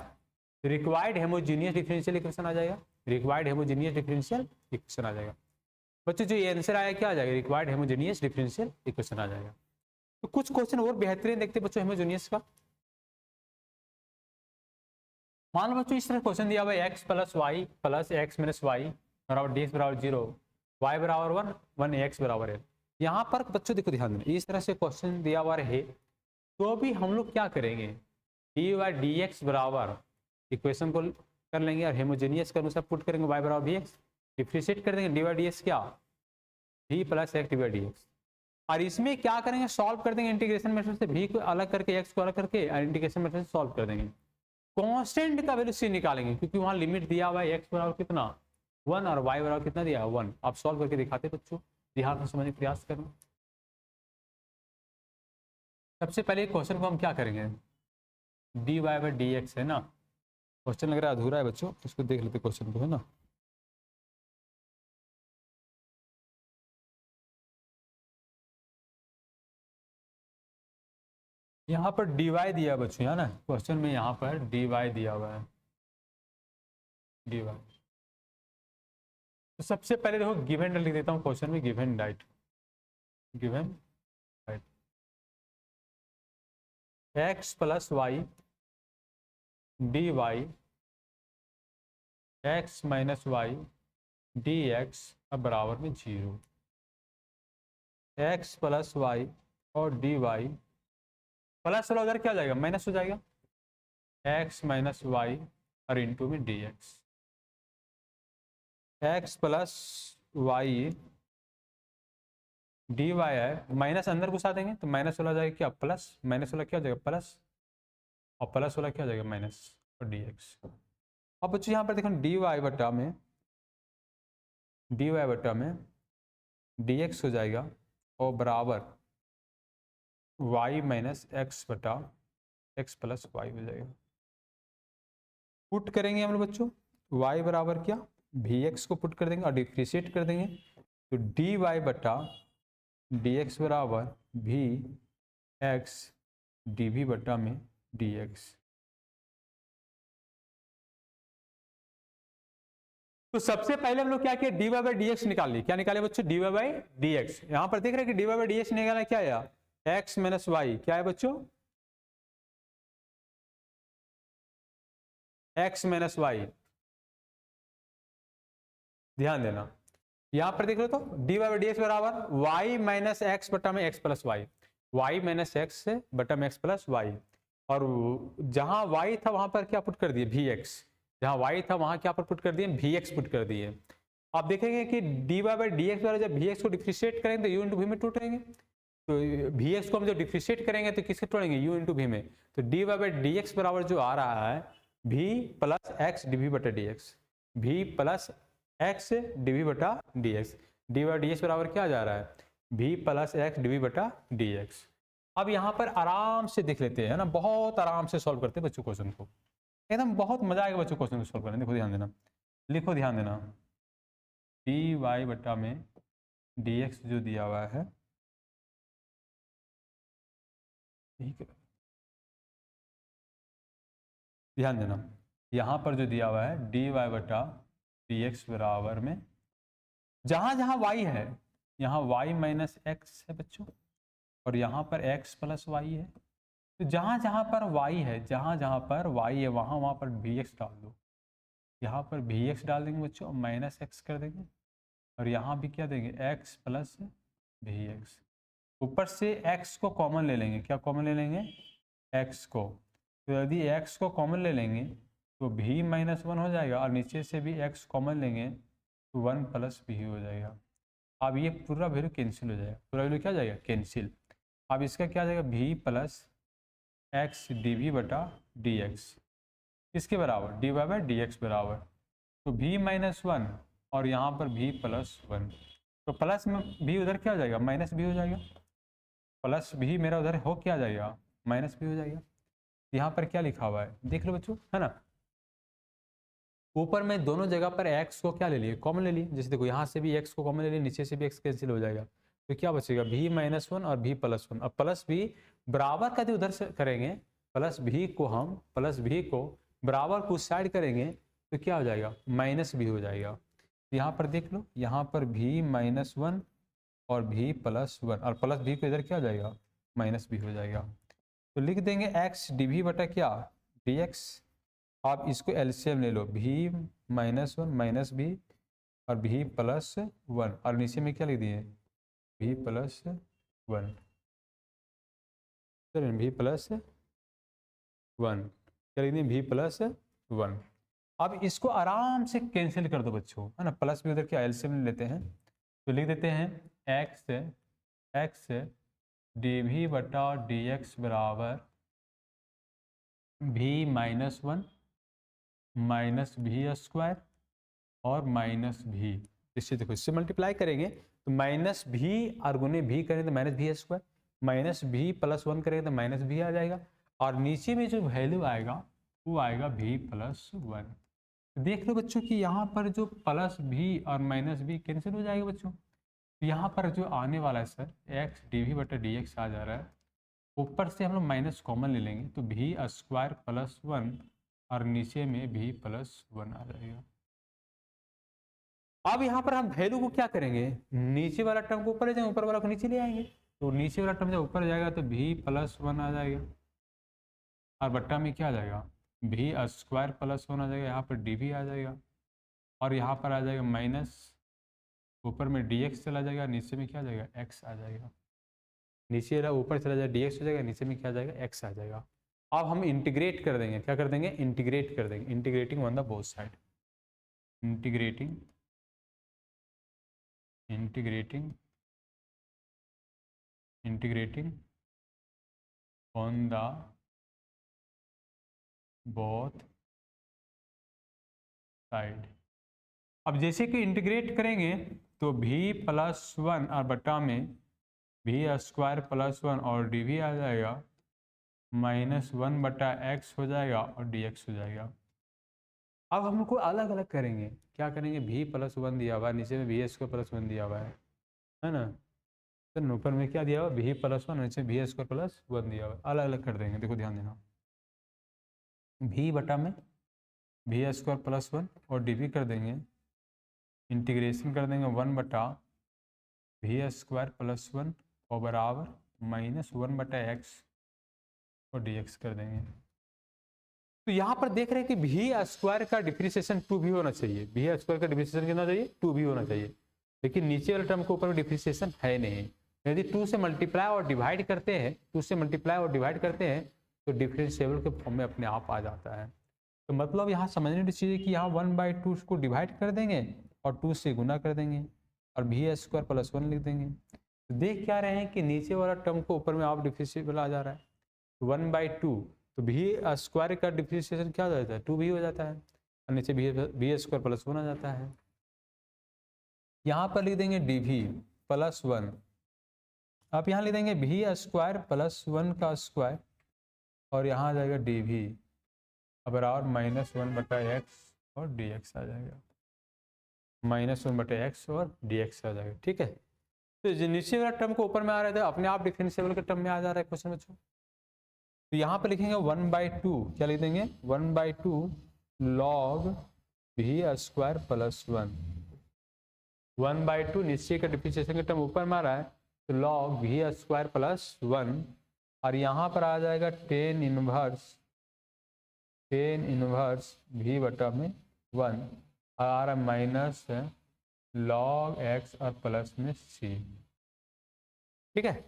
रिक्वायर्ड हेमोजीनियस डिफरेंशियल इक्वेशन आ जाएगा, रिक्वायर्ड हेमोजीनियस डिफरेंशियल इक्वेशन आ जाएगा बच्चों। जो ये आंसर आया क्या आ जाएगा रिक्वायर्ड हेमोजीनियस डिफरेंशियल इक्वेशन आ जाएगा। तो कुछ क्वेश्चन और बेहतरीन देखते बच्चों हेमोजीनियस का। मान लो बच्चों इस तरह क्वेश्चन दिया हुआ है x plus y plus x minus y बराबर dx बराबर 0, y बराबर 1 x बराबर है। यहाँ पर बच्चों देखो ध्यान देना, इस तरह से क्वेश्चन दिया हुआ है तो भी हम लोग क्या करेंगे dy dx बराबर इक्वेशन को कर लेंगे और हेमोजेनियस के अनुसार पुट करेंगे y बराबर vx, डिफ्रेंशिएट कर देंगे dy dx क्या v plus x dy dx। और इसमें क्या करेंगे, सॉल्व कर देंगे इंटीग्रेशन मेथड से, v को अलग करके x को अलग करके इंटीग्रेशन मेथड से सॉल्व कर देंगे। कांस्टेंट का वैल्यू c निकालेंगे क्योंकि वहां लिमिट दिया हुआ है x बराबर कितना 1 और y बराबर कितना दिया है 1। आप सॉल्व करके दिखाते बच्चों, ध्यान से समझने का प्रयास करना। सबसे पहले क्वेश्चन को हम क्या करेंगे, dy बाई डी एक्स है ना, क्वेश्चन लग रहा है अधूरा है बच्चों, इसको देख लेते क्वेश्चन को, है ना। यहाँ पर dy दिया बच्चों, है ना, क्वेश्चन में यहाँ पर dy दिया हुआ है, dy। तो सबसे पहले देखो गिवन लिख देता हूँ क्वेश्चन में, given diet, given diet x plus y d y x minus y d x अब बराबर में 0। x प्लस वाई और डी वाई प्लस वाला उधर क्या हो जाएगा, माइनस हो जाएगा, x माइनस वाई और इंटू में d x. X plus y d y है, माइनस अंदर घुसा देंगे तो माइनस वाला जाएगा क्या प्लस, माइनस वाला क्या हो जाएगा प्लस, और प्लस वाला क्या हो जाएगा माइनस और डी एक्स। अब बच्चों यहाँ पर देखो डी वाई बटा में डी एक्स हो जाएगा और बराबर y माइनस एक्स बटा एक्स प्लस वाई हो जाएगा। पुट करेंगे हम लोग बच्चों, y बराबर क्या वी एक्स को पुट कर देंगे और डिफ्रेंशिएट कर देंगे, तो डी वाई बटा डी एक्स बराबर वी एक्स डी वी बटा में डी एक्स। तो सबसे पहले हम लोग क्या किया, d y by d x निकाल ली, क्या निकाले बच्चों d y by d x. यहां पर देख रहे हैं कि d y by d x निकाला क्या है, एक्स माइनस वाई, क्या है बच्चों एक्स माइनस वाई। ध्यान देना यहां पर देख रहे हो तो d y by d x बराबर वाई माइनस एक्स बटा में x plus y, y minus x से बटा में एक्स प्लस वाई, और जहां वाई था वहां पर क्या पुट कर दिए वी एक्स, जहां y था वहां क्या पुट कर दिए vx पुट कर दिए। आप देखेंगे कि dy बाई डी एक्स द्वारा जब vx को डिफ्रेंशिएट करेंगे तो u इंटू वी में टूटेंगे, तो vx को हम जब डिफ्रेंशिएट करेंगे तो किसके तोड़ेंगे u इंटू वी में, तो dy बाई डी एक्स बराबर जो आ रहा है v plus x d v बटा d x, v plus x d v बटा d x, d by d x बराबर क्या जा रहा है v plus x d v बटा डी एक्स। अब यहाँ पर आराम से देख लेते हैं ना, बहुत आराम से सॉल्व करते हैं बच्चों क्वेश्चन को, एकदम बहुत मजा आएगा बच्चों क्वेश्चन को सॉल्व करने। देखो ध्यान देना, लिखो ध्यान देना, डी वाई बटा में डी एक्स जो दिया हुआ है, ठीक है, ध्यान देना यहाँ पर जो दिया हुआ है डी वाई बटा डी एक्स बराबर में जहां जहां वाई है यहाँ वाई माइनस एक्स है बच्चों, और यहाँ पर एक्स प्लस वाई है, तो जहां जहां पर y है, जहां जहां पर y है वहां पर vx डाल दो, यहाँ पर vx डाल देंगे बच्चों, माइनस एक्स कर देंगे, और यहाँ भी क्या देंगे x प्लस vx, ऊपर से x को कॉमन ले लेंगे, क्या कॉमन ले लेंगे x को, तो यदि x को कॉमन ले लेंगे तो v माइनस 1 हो जाएगा, और नीचे से भी x कॉमन लेंगे तो 1 प्लस v हो जाएगा। अब ये पूरा वैल्यू कैंसिल हो जाएगा, पूरा वैल्यू क्या जाएगा कैंसिल। अब इसका क्या जाएगा v plus x d v बटा डी एक्स, किसके बराबर d y by d x बराबर, तो v माइनस 1 और यहाँ पर v प्लस 1, तो प्लस में v उधर क्या हो जाएगा माइनस v हो जाएगा, प्लस v मेरा उधर हो क्या जाएगा माइनस v हो जाएगा। यहाँ पर क्या लिखा हुआ है देख लो बच्चों, है ना, ऊपर में दोनों जगह पर x को क्या ले लिए कॉमन ले लिए, जैसे देखो यहाँ से भी x को कॉमन ले लिए, नीचे से भी x कैंसिल हो जाएगा, तो क्या बचेगा v माइनस 1 और v प्लस 1। अब प्लस v बराबर का उधर से करेंगे, प्लस v को बराबर को साइड करेंगे तो क्या हो जाएगा माइनस v हो जाएगा। यहाँ पर देख लो, यहाँ पर v माइनस 1 और v प्लस 1, और प्लस v को इधर क्या हो जाएगा माइनस v हो जाएगा, तो लिख देंगे x डी वी बटा क्या dx। आप इसको एलसीएम ले लो, v माइनस 1 माइनस v और v प्लस 1, और नीचे में क्या लिख दिए v प्लस 1, v प्लस 1, क्या लिख दिए v प्लस 1। अब इसको आराम से कैंसिल कर दो बच्चों, है ना, प्लस भी उधर के एलसीएम लेते हैं, तो लिख देते हैं एक्स डी वी बटा डी एक्स बराबर भी -1 माइनस भी स्क्वायर और माइनस भी। इससे देखो, इससे मल्टीप्लाई करेंगे तो माइनस भी और गुने भी करें तो माइनस भी स्क्वायर, माइनस भी +1 करेंगे तो माइनस भी आ जाएगा, और नीचे में जो वैल्यू आएगा वो आएगा भी +1। देख लो बच्चों कि यहाँ पर जो प्लस भी और माइनस भी कैंसिल हो जाएगा बच्चों। यहाँ पर जो आने वाला है सर एक्स डी वी बटा डी एक्स आ जा रहा है, ऊपर से हम लोग माइनस कॉमन ले लेंगे तो भी स्क्वायर +1 और नीचे में भी +1 आ जाएगा। अब यहाँ पर हम वैल्यू को क्या करेंगे, नीचे वाला टर्म को ऊपर ले जाएंगे, ऊपर वाला को नीचे ले आएंगे, तो नीचे वाला टर्म जब ऊपर जाएगा तो भी +1 आ जाएगा और बट्टा में क्या आ जाएगा भी स्क्वायर +1 आ जाएगा, यहाँ पर डी भी आ जाएगा और यहाँ पर आ जाएगा माइनस, ऊपर में डी एक्स चला जाएगा, नीचे में क्या आ जाएगा एक्स आ जाएगा, नीचे ऊपर चला जाएगा डी एक्स हो जाएगा, नीचे में क्या आ जाएगा एक्स आ जाएगा। अब हम इंटीग्रेट कर देंगे, क्या कर देंगे इंटीग्रेट कर देंगे, integrating on the both side, integrating on the both side. अब जैसे कि इंटीग्रेट करेंगे तो भी +1 और बट्टा में भी स्क्वायर +1 और डी भी आ जाएगा, -1 बटा एक्स हो जाएगा और डी एक्स हो जाएगा। अब हमको अलग अलग करेंगे, क्या करेंगे भी +1 दिया हुआ है, नीचे में भी स्क्वायर +1 दिया हुआ है ना, तो ऊपर में क्या दिया हुआ भी +1, नीचे भी स्क्वायर +1 दिया हुआ है, अलग अलग कर देंगे। देखो ध्यान देना, भी बटा में भी स्क्वायर +1 और डी भी कर देंगे, इंटीग्रेशन कर देंगे 1 बटा भी स्क्वायर +1 और बराबर -1 बटा एक्स और डी एक्स कर देंगे। तो यहाँ पर देख रहे हैं कि भी स्क्वायर का डिफ्रेंशिएशन 2 भी होना चाहिए, भी स्क्वायर का डिफ्रेंशिएशन कितना चाहिए 2 भी होना चाहिए, लेकिन नीचे वाले टर्म के ऊपर डिफ्रेंशिएशन है नहीं। यदि 2 से मल्टीप्लाई और डिवाइड करते हैं, 2 से मल्टीप्लाई और डिवाइड करते हैं तो डिफरेंशिएबल के फॉर्म में अपने आप आ जाता है। तो मतलब यहाँ समझने की चीज़ है कि यहाँ 1/2 को डिवाइड कर देंगे और 2 से गुना कर देंगे और भी स्क्वायर +1 लिख देंगे। तो देख क्या रहे हैं कि नीचे वाला टर्म को ऊपर में आप डिफरेंशिएबल आ जा रहा है 1/2, तो भी स्क्वायर का डिफरेंशिएशन क्या हो जाता है 2 भी हो जाता है और नीचे भी स्क्वायर +1 आ जाता है। यहाँ पर लिख देंगे डी भी +1, आप यहाँ लिख देंगे भी स्क्वायर +1 का स्क्वायर और यहाँ आ जाएगा डी भी बराबर -1 बटा एक्स और डी एक्स आ जाएगा, -1 बटा एक्स और डी एक्स आ जाएगा। ठीक है, तो जो नीचे वाला टर्म को ऊपर में आ रहा था अपने आप डिफरेंशिएबल के टर्म में आ जा रहा है क्वेश्चन बच्चों। तो यहाँ पर लिखेंगे 1/2, क्या लिख देंगे 1/2 log भी स्क्वायर +1, 1/2 नीचे का डिफरेंशिएशन का टर्म ऊपर में आ रहा है तो log भी स्क्वायर +1 और यहाँ पर आ जाएगा टेन इनवर्स भी बटा में 1 और माइनस log x और प्लस में c। ठीक है,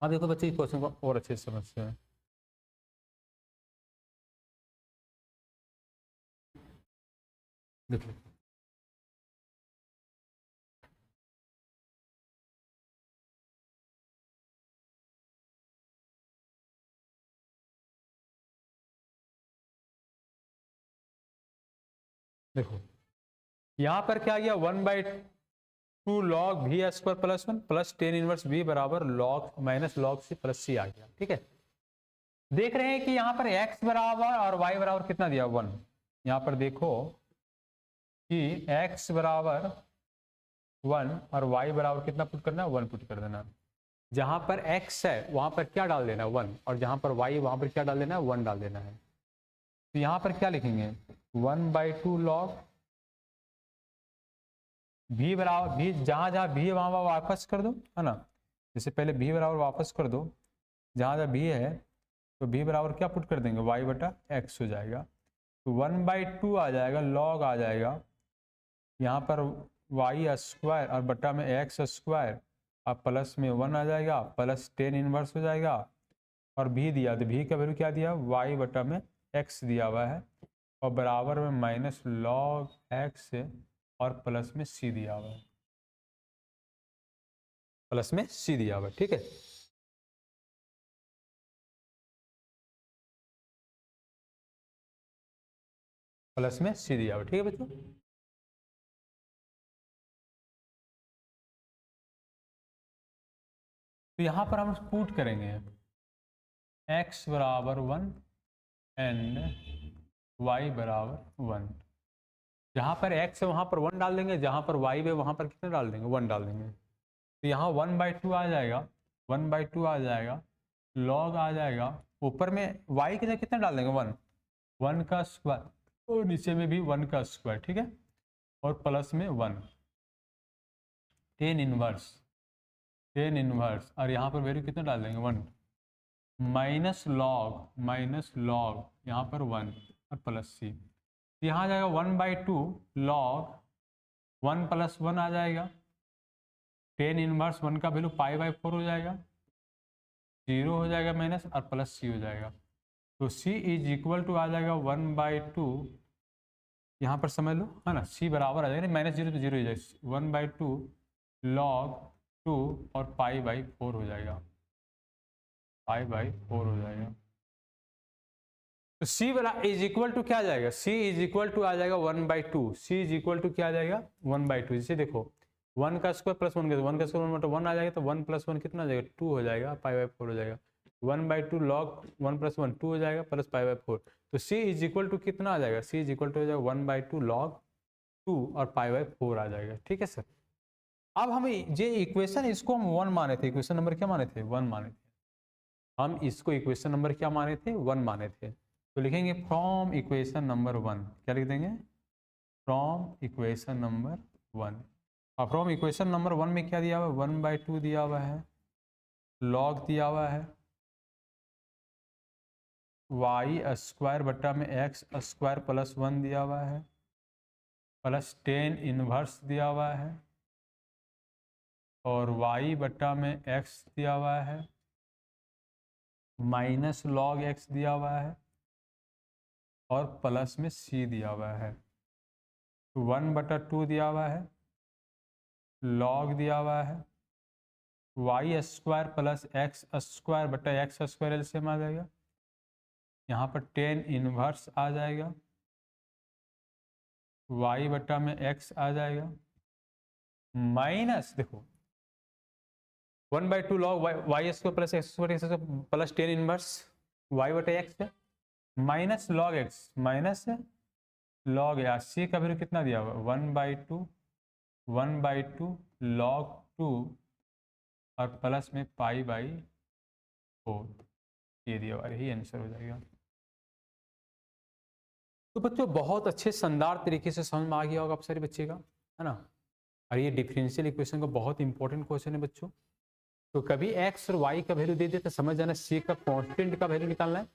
अब देखो बच्चे क्वेश्चन को और अच्छे से समझते हैं। देखो देखो यहाँ पर क्या गया 1/2 log भी स्क्वायर +1 प्लस टेन इनवर्स भी बराबर log -log c plus c आ गया। ठीक है, देख रहे हैं कि यहाँ पर x बराबर और y बराबर कितना दिया 1। यहाँ पर देखो कि x बराबर 1 और y बराबर कितना पुट करना है 1 पुट कर देना। जहां पर x है वहां पर क्या डाल देना 1 और जहां पर y वहां पर क्या डाल देना है 1 डाल देना है। तो यहाँ पर क्या लिखेंगे 1/2 log भी बराबर भी जहां जहां भी है वहां वापस कर दो, है ना, जैसे पहले भी बराबर वापस कर दो, जहां जहां भी है तो भी बराबर क्या पुट कर देंगे y बटा x हो जाएगा। तो 1/2 आ जाएगा, log आ जाएगा यहाँ पर y स्क्वायर और बटा में x स्क्वायर और प्लस में 1 आ जाएगा प्लस टेन इनवर्स हो जाएगा और भी दिया तो भी का वैल्यू क्या दिया y बटा में x दिया हुआ है और बराबर में माइनस लॉग एक्स और प्लस में सी दिया हुआ है, प्लस में सी दिया हुआ है, ठीक है। प्लस में सी दिया हुआ है, ठीक है बच्चों। तो यहां पर हम पुट करेंगे x बराबर 1 एंड y बराबर 1। जहां पर x है वहां पर 1 डाल देंगे, जहां पर y है वहां पर कितने डाल देंगे, 1 डाल देंगे। तो यहाँ 1/2 आ जाएगा, 1/2 आ जाएगा, लॉग आ जाएगा, ऊपर में y की जगह कितना डाल देंगे, 1, 1 का स्क्वायर, और नीचे में भी 1 का स्क्वायर, ठीक है, और प्लस में 1, टेन इनवर्स, और यहाँ पर वैल्यू कितना डाल देंगे, 1, माइनस लॉग यहाँ पर 1 और प्लस सी। यहाँ आ जाएगा 1/2 लॉग 1 + 1 आ जाएगा, टेन इनवर्स 1 का वैल्यू π/4 हो जाएगा, 0 हो जाएगा माइनस और प्लस सी हो जाएगा। तो c इज इक्वल टू आ जाएगा 1/2, यहाँ पर समझ लो है ना, c बराबर आ जाएगा, -0 तो 0 हो जाएगा, 1/2 log 2 और π/4 हो जाएगा, π/4 हो जाएगा। तो c इज इक्वल टू क्या आ जाएगा, c इज इक्वल टू आ जाएगा 1/2, c इज इक्वल टू क्या आ जाएगा 1/2। जैसे देखो 1 का स्क्वायर प्लस 1 का, 1 का स्क्वायर मतलब 1 आ जाएगा, तो 1 + 1 कितना आ जाएगा, 2 हो जाएगा, π/4 हो जाएगा। 1/2 log 1 + 1 2 हो जाएगा, प्लस π/4। तो c इज इक्वल टू कितना आ जाएगा, c इज इक्वल टू हो जाएगा 1/2 log 2 और π/4 आ जाएगा, ठीक है सर। अब हम ये इक्वेशन, इसको हम 1 माने थे, इक्वेशन नंबर क्या माने थे, 1 माने थे, हम इसको इक्वेशन नंबर क्या माने थे, 1 माने थे। तो लिखेंगे फ्रॉम इक्वेशन नंबर 1, क्या लिख देंगे, फ्रॉम इक्वेशन नंबर 1। और फ्रॉम इक्वेशन नंबर 1 में क्या दिया हुआ है, 1/2 दिया हुआ है, लॉग दिया हुआ है y² बट्टा में x² + 1 दिया हुआ है, प्लस टेन इनवर्स दिया हुआ है, और y बट्टा में x दिया हुआ है, माइनस लॉग x दिया हुआ है, और प्लस में c दिया हुआ है। 1/2 दिया हुआ है, लॉग दिया हुआ है y² + x² बट्टा x² एलसीएम आ जाएगा, यहाँ पर टेन इनवर्स आ जाएगा, y बट्टा में x आ जाएगा, माइनस देखो 1/2 log y² + x² plus tan inverse y बटा x है, minus log x, minus log या c का वैल्यू कितना दिया हुआ, 1/2 log 2 और प्लस में π/4, ये दिया हुआ, यही आंसर हो जाएगा। तो बच्चों बहुत अच्छे शानदार तरीके से समझ में आ गया होगा आप सारे बच्चे का, है ना। और ये डिफरेंशियल इक्वेशन का बहुत इंपॉर्टेंट क्वेश्चन है बच्चों। तो कभी x और y का वैल्यू दे दे तो समझ जाना c का कांस्टेंट का वैल्यू निकालना है।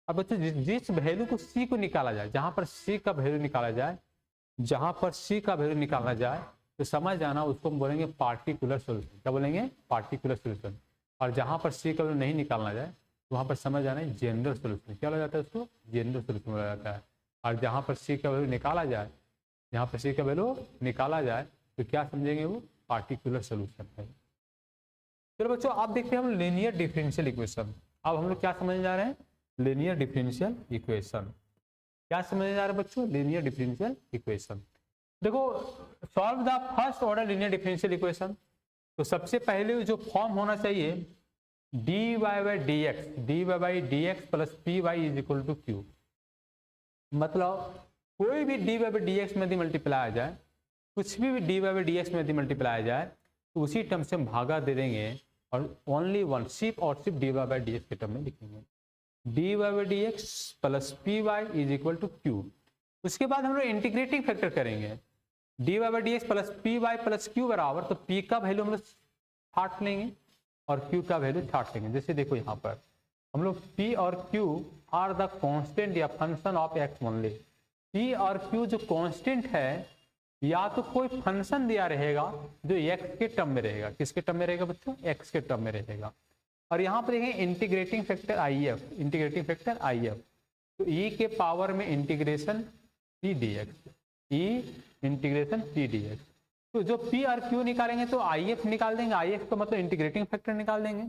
अब बच्चों जिस वैल्यू को c को निकाला जाए, जहां पर c का वैल्यू निकाला जाए, जहां पर c का वैल्यू निकाला जाए, तो समझ जाना उसको हम बोलेंगे पार्टिकुलर सोल्यूशन। क्या बोलेंगे, पार्टिकुलर सोल्यूशन। और जहां पर c का वैल्यू नहीं निकालना जाए तो वहां पर समझ जाना है जनरल सोल्यूशन। क्या बोला जाता है उसको, जनरल सोल्यूशन बोला जाता है। और जहां पर c का वैल्यू निकाला जाए, जहां पर c का वैल्यू निकाला जाए तो क्या समझेंगे, वो पार्टिकुलर सोल्यूशन है। चलो बच्चों आप देखते हैं हम लीनियर डिफरेंशियल इक्वेशन। अब हम लोग क्या समझने जा रहे हैं, लीनियर डिफरेंशियल इक्वेशन। क्या समझने जा रहे हैं बच्चों, लीनियर डिफरेंशियल इक्वेशन। देखो solve the first order linear differential equation. तो सबसे पहले जो फॉर्म होना चाहिए dy/dx plus py is equal to q। मतलब कोई भी dy/dx में यदि मल्टीप्लाई आ जाए, कुछ भी dy/dx में यदि मल्टीप्लाई आ जाए तो उसी टर्म से हम भागा दे देंगे और ओनली वन सिर्फ और सिर्फ dy/dx के टर्म में लिखेंगे, dy/dx plus py is equal to q। उसके बाद हम लोग इंटीग्रेटिंग फैक्टर करेंगे, dy/dx plus py plus q बराबर, तो p का वैल्यू हम लोग छाट लेंगे और q का वैल्यू छाट लेंगे। जैसे देखो यहाँ पर हम लोग p और q आर द कांस्टेंट या function of x only. p और q जो कांस्टेंट है, या तो कोई फंक्शन दिया रहेगा जो x के टर्म में रहेगा, किसके टर्म में रहेगा बच्चों, x के टर्म में रहेगा। और यहाँ पर देखें integrating factor IF, integrating factor IF। तो ई के पावर में इंटीग्रेशन सी डी एक्स, ई इंटीग्रेशन सी डी एक्स। तो जो पी और क्यू निकालेंगे तो आई एफ निकाल देंगे, आई एफ का मतलब इंटीग्रेटिंग फैक्टर निकाल देंगे,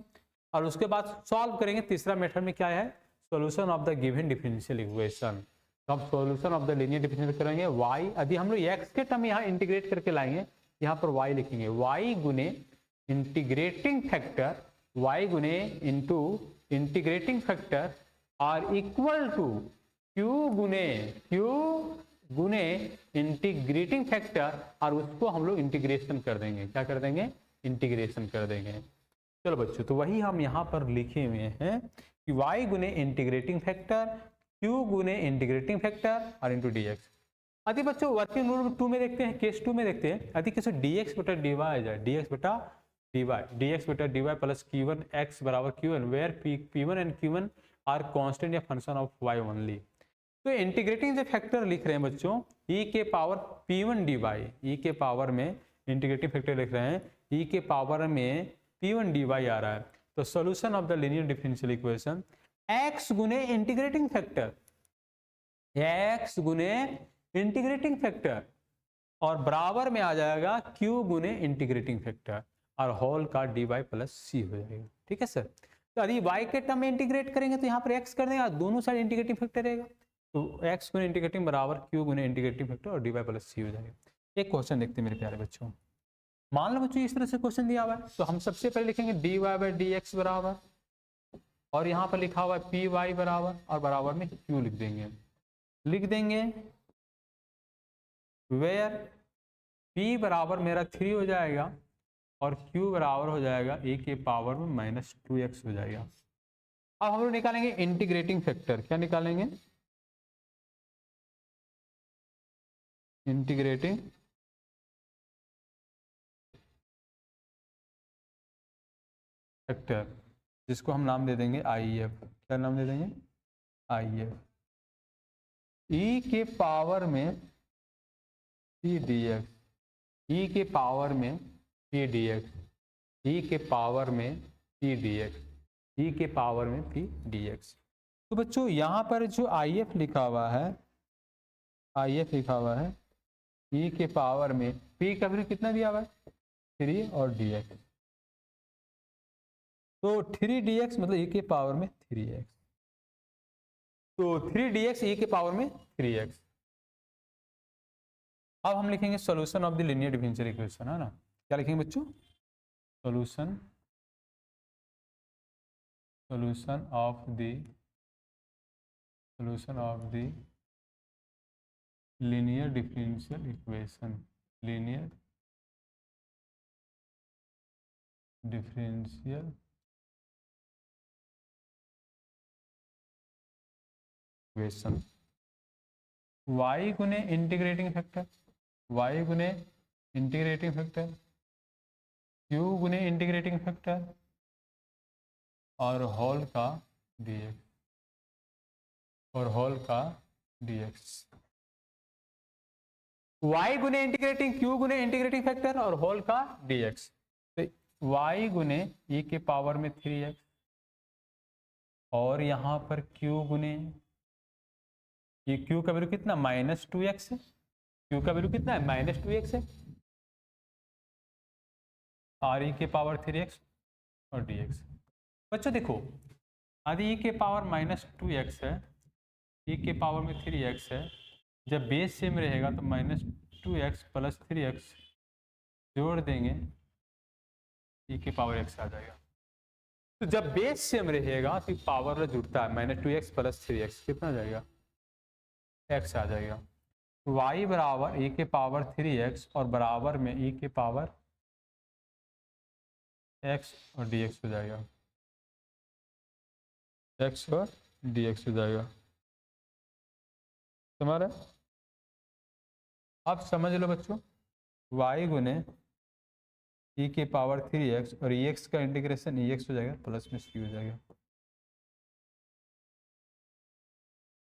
और उसके बाद सॉल्व करेंगे। तीसरा मेथड में क्या है, solution of the given differential equation. तो हम solution of the linear differential करेंगे, y यदि हम लोग x के टर्म यहाँ इंटीग्रेट करके लाएंगे, यहाँ पर y लिखेंगे, y गुने इंटीग्रेटिंग फैक्टर, y गुने into integrating factor are equal to q गुने इंटीग्रेटिंग फैक्टर, और उसको हम लोग इंटीग्रेशन कर देंगे। क्या कर देंगे, इंटीग्रेशन कर देंगे। चलो बच्चों, तो वही हम यहाँ पर लिखे हुए हैं कि y गुने इंटीग्रेटिंग फैक्टर, q गुने इंटीग्रेटिंग फैक्टर और इंटू डी एक्स। यदि बच्चों वर्किंग रूल 2 में देखते हैं, केस 2 में देखते हैं, यदि किसी डी एक्स बटा डी वाई आ जाए, डी एक्स बटा d y plus Q1 x बराबर Q1 where P1 and Q1 are constant या फंक्शन ऑफ y ओनली। तो इंटीग्रेटिंग जो फैक्टर लिख रहे हैं बच्चों, e के पावर P1 dy, e के पावर में इंटीग्रेटिंग फैक्टर लिख रहे हैं, e के पावर में P1 dy आ रहा है। तो solution of the linear differential equation x गुने इंटीग्रेटिंग फैक्टर, x गुने इंटीग्रेटिंग फैक्टर और बराबर में आ जाएगा q गुने इंटीग्रेटिंग फैक्टर और होल का dy प्लस सी हो जाएगा। ठीक है सर। तो यदि y के टर्म में इंटीग्रेट करेंगे तो यहाँ पर x कर देंगे, दोनों साइड इंटीग्रेटिंग फैक्टर रहेगा, तो x गुने इंटीग्रेटिंग बराबर q गुने इंटीग्रेटिंग फैक्टर और dy प्लस सी हो जाएगा। एक क्वेश्चन देखते हैं मेरे प्यारे बच्चों। मान लो बच्चों इस तरह से क्वेश्चन दिया हुआ है, तो हम सबसे पहले लिखेंगे dy बाई डी एक्स बराबर, और यहाँ पर लिखा हुआ है पी वाई बराबर, और बराबर में q लिख देंगे वेयर p बराबर मेरा 3 हो जाएगा और q बराबर हो जाएगा a के पावर में -2x हो जाएगा। अब हम लोग निकालेंगे इंटीग्रेटिंग फैक्टर। क्या निकालेंगे, इंटीग्रेटिंग फैक्टर, जिसको हम नाम दे देंगे IF। क्या नाम दे देंगे, IF। e के पावर में p dx, e के पावर में p dx, e के पावर में p dx, e के पावर में p dx। तो बच्चों यहाँ पर जो IF लिखा हुआ है, IF लिखा हुआ है e के पावर में p का वैल्यू कितना दिया हुआ है, 3 और dx, तो 3 dx मतलब e के पावर में 3x, तो 3 dx e के पावर में 3x। अब हम लिखेंगे solution of the linear differential equation, है ना। क्या लिखेंगे बच्चों, solution of the linear differential equation, linear differential equation, y गुने इंटीग्रेटिंग फैक्टर, y गुने इंटीग्रेटिंग फैक्टर, q गुने इंटीग्रेटिंग फैक्टर और होल का dx, और होल का dx। y गुने इंटीग्रेटिंग, q गुने इंटीग्रेटिंग फैक्टर और होल का dx। तो y गुने e के पावर में 3x और यहाँ पर q गुने, ये q का वैल्यू कितना -2x है, q का वैल्यू कितना है -2x है, और e के पावर 3x और dx। बच्चों देखो, यदि e के पावर -2x है, e के पावर में 3x है, जब बेस सेम रहेगा तो -2x प्लस 3x जोड़ देंगे, e के पावर x आ जाएगा। तो जब बेस सेम रहेगा तो पावर जुड़ता है, -2x प्लस 3x कितना आ जाएगा, x आ जाएगा। y बराबर e के पावर 3x और बराबर में e के पावर x और dx हो जाएगा, x और dx हो जाएगा। समझ रहे, अब समझ लो बच्चों, y गुने e के पावर 3x और ex का इंटीग्रेशन ex हो जाएगा प्लस में c हो जाएगा।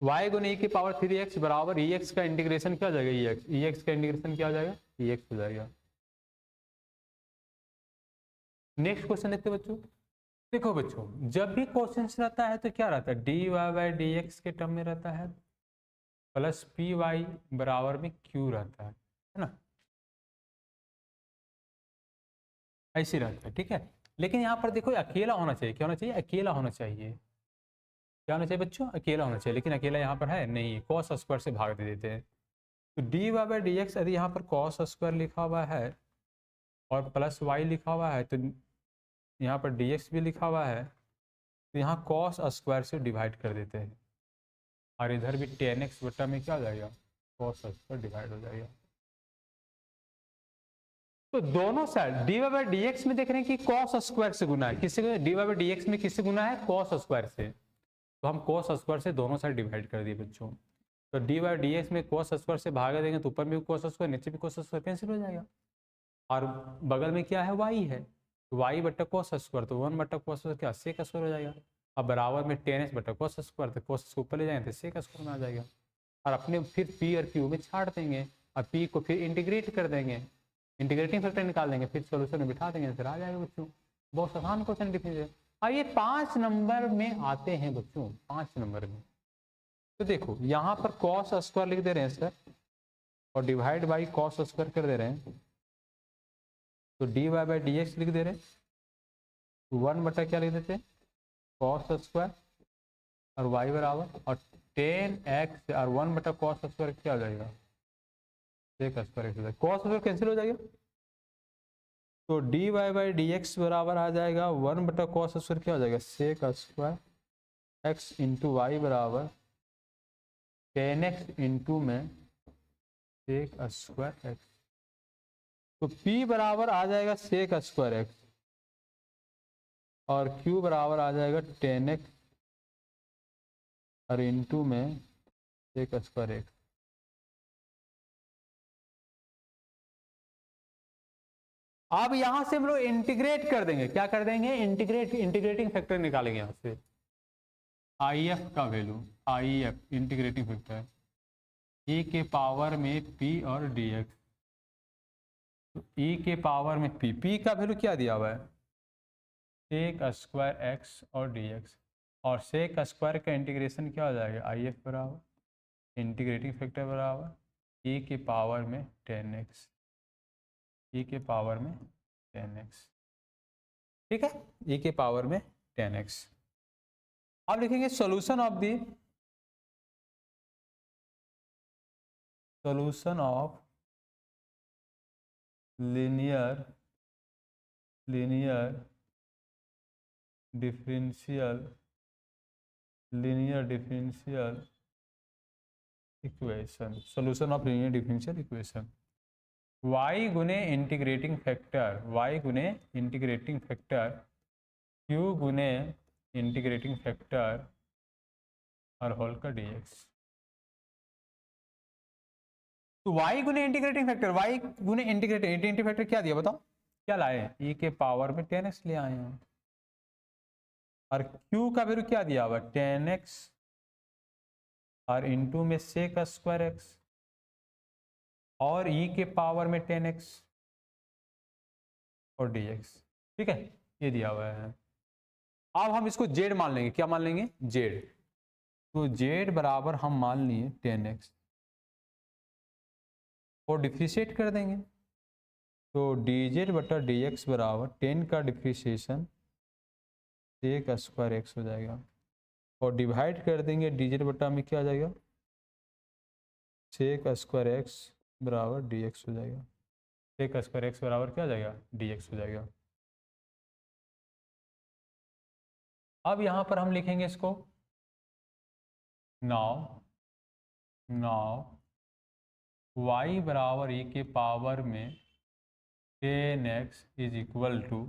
y गुने e की पावर 3x बराबर ex का इंटीग्रेशन क्या हो जाएगा, ex का इंटीग्रेशन क्या हो जाएगा, ex हो जाएगा। नेक्स्ट क्वेश्चन देखते हैं बच्चों। देखो बच्चों, जब भी क्वेश्चन रहता है तो क्या रहता है, d y by d x के टर्म में रहता है, प्लस पी वाई बराबर में क्यू रहता है ना, ऐसे रहता है। ठीक है, लेकिन यहाँ पर देखो अकेला होना चाहिए, क्या होना चाहिए, अकेला होना चाहिए। क्या होना चाहिए बच्चों, अकेला होना चाहिए, लेकिन अकेला यहाँ पर है नहीं, कॉस स्क्वायर से भाग दे देते हैं। तो d y by d x यदि यहाँ पर कॉस स्क्वायर लिखा हुआ है और प्लस वाई लिखा हुआ है, तो यहाँ पर डी एक्स भी लिखा हुआ है, तो यहाँ कॉस स्क्वायर से डिवाइड कर देते हैं, और इधर भी टेन एक्स बटा में क्या हो जाएगा, कॉस स्क्वायर डिवाइड हो जाएगा। तो दोनों side d y by d x में देख रहे हैं कि कॉस स्क्वायर से गुना है, किससे, d y by d x में किससे गुना है, कॉस स्क्वायर से, तो हम कॉस स्क्वायर से दोनों साइड डिवाइड कर दिए बच्चों। तो डी वाई डी एक्स में कॉस स्क्वायर से भागा देंगे तो ऊपर में भी कॉस स्क्वायर, नीचे भी कॉस स्क्वायर, कैंसिल हो जाएगा। और बगल में क्या है, वाई है, तो वाई बट्टा कॉस स्क्वायर, तो 1 बट्टा कॉस स्क्वायर क्या, सेक स्क्वायर हो जाएगा। अब बराबर में टेन एक्स बट्टा कॉस स्क्वायर, तो कॉस ऊपर ले जाएंगे तो सेक स्क्वायर में आ जाएगा। और अपने फिर पी और क्यू में छाट देंगे, और पी को फिर इंटीग्रेट कर देंगे, इंटीग्रेटिंग फैक्टर निकाल देंगे, फिर सोल्यूशन में बिठा देंगे, फिर आ जाएगा बच्चों। बहुत आसान क्वेश्चन डिफरेंशियल। और ये 5 नंबर में आते हैं बच्चों, 5 नंबर में। तो देखो यहाँ पर कॉस स्क्वायर लिख दे रहे हैं सर, और डिवाइड बाई कॉस स्क्वायर कर दे रहे हैं, तो d y by d x लिख दे रहे हैं, 1 बटा क्या लिख देते हैं, कॉस स्क्वायर, और वाई बराबर, और 10x और 1 बटा कॉस स्क्वायर क्या हो जाएगा, सेक स्क्वायर एक्स हो जाएगा, कॉस स्क्वायर कैंसिल हो जाएगा। तो d y by d x बराबर आ जाएगा 1 बटा कॉस स्क्वायर क्या हो जाएगा, sec square x into y बराबर 10x इंटू में सेक स्क्वायर एक्स। तो P बराबर आ जाएगा सेक स्क्वायर एक्स, और Q बराबर आ जाएगा 10x और इंटू में सेक स्क्वायर एक्स। अब यहां से हम लोग इंटीग्रेट कर देंगे, क्या कर देंगे, इंटीग्रेटिंग फैक्टर निकालेंगे यहां से, आई एफ का value, I F integrating factor, e के पावर में पी और डी एक्स, तो ई के पावर में पी, पी का वैल्यू क्या दिया हुआ है, सेक स्क्वायर एक्स और डी एक्स, और सेक स्क्वायर का इंटीग्रेशन क्या हो जाएगा, आई एफ बराबर इंटीग्रेटिंग फैक्टर बराबर ई के पावर में 10x, ई के पावर में 10x। ठीक है, ई के पावर में 10x। अब लिखेंगे solution of the, solution of linear differential equation, solution of linear differential equation, y गुने इंटीग्रेटिंग फैक्टर, y गुने इंटीग्रेटिंग फैक्टर, q गुने इंटीग्रेटिंग फैक्टर और होल का dx। तो y गुने इंटीग्रेटिंग फैक्टर, y गुने इंटीग्रेटिंग फैक्टर क्या दिया बताओ, क्या लाए, e के पावर में 10x ले आए हैं, और q का वैल्यू क्या दिया हुआ 10x और इंटू में सेक स्क्वायर एक्स, और e के पावर में 10x और dx। ठीक है, ये दिया हुआ है। अब हम इसको z मान लेंगे, क्या मान लेंगे, z। तो z बराबर हम मान लिए 10x, और डिफ्रेंशिएट कर देंगे, तो dz बटा dx बराबर 10 का डिफ्रेंशिएशन सेक स्क्वायर एक्स हो जाएगा, और डिवाइड कर देंगे dz बटा में क्या आ जाएगा, सेक स्क्वायर एक्स बराबर dx हो जाएगा, सेक स्क्वायर एक्स बराबर क्या हो जाएगा, dx हो जाएगा। अब यहां पर हम लिखेंगे इसको, नाउ y बराबर e के पावर में 10x is equal to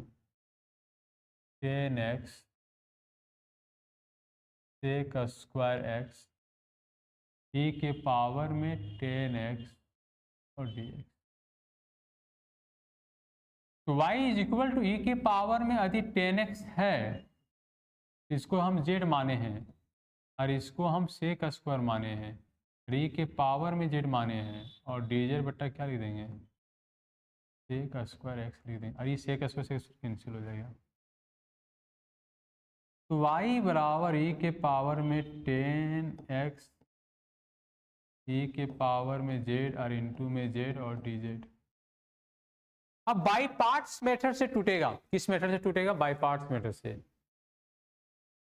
10x sec square x, e के पावर में 10x और dx। तो y is equal to e के पावर में यदि 10x है, इसको हम z माने हैं, और इसको हम सेक स्क्वायर माने हैं, e के पावर में z माने हैं, और dz बट्टा क्या लिख देंगे, सेक स्क्वायर एक्स लिख देंगे, और ये सेक स्क्वायर से कैंसिल हो जाएगा। तो y बराबर e के पावर में 10x e के पावर में z और इंटू में z और dz। अब बाई पार्ट्स मेथड से टूटेगा। किस मेथड से टूटेगा? बाई पार्ट्स मेथड से।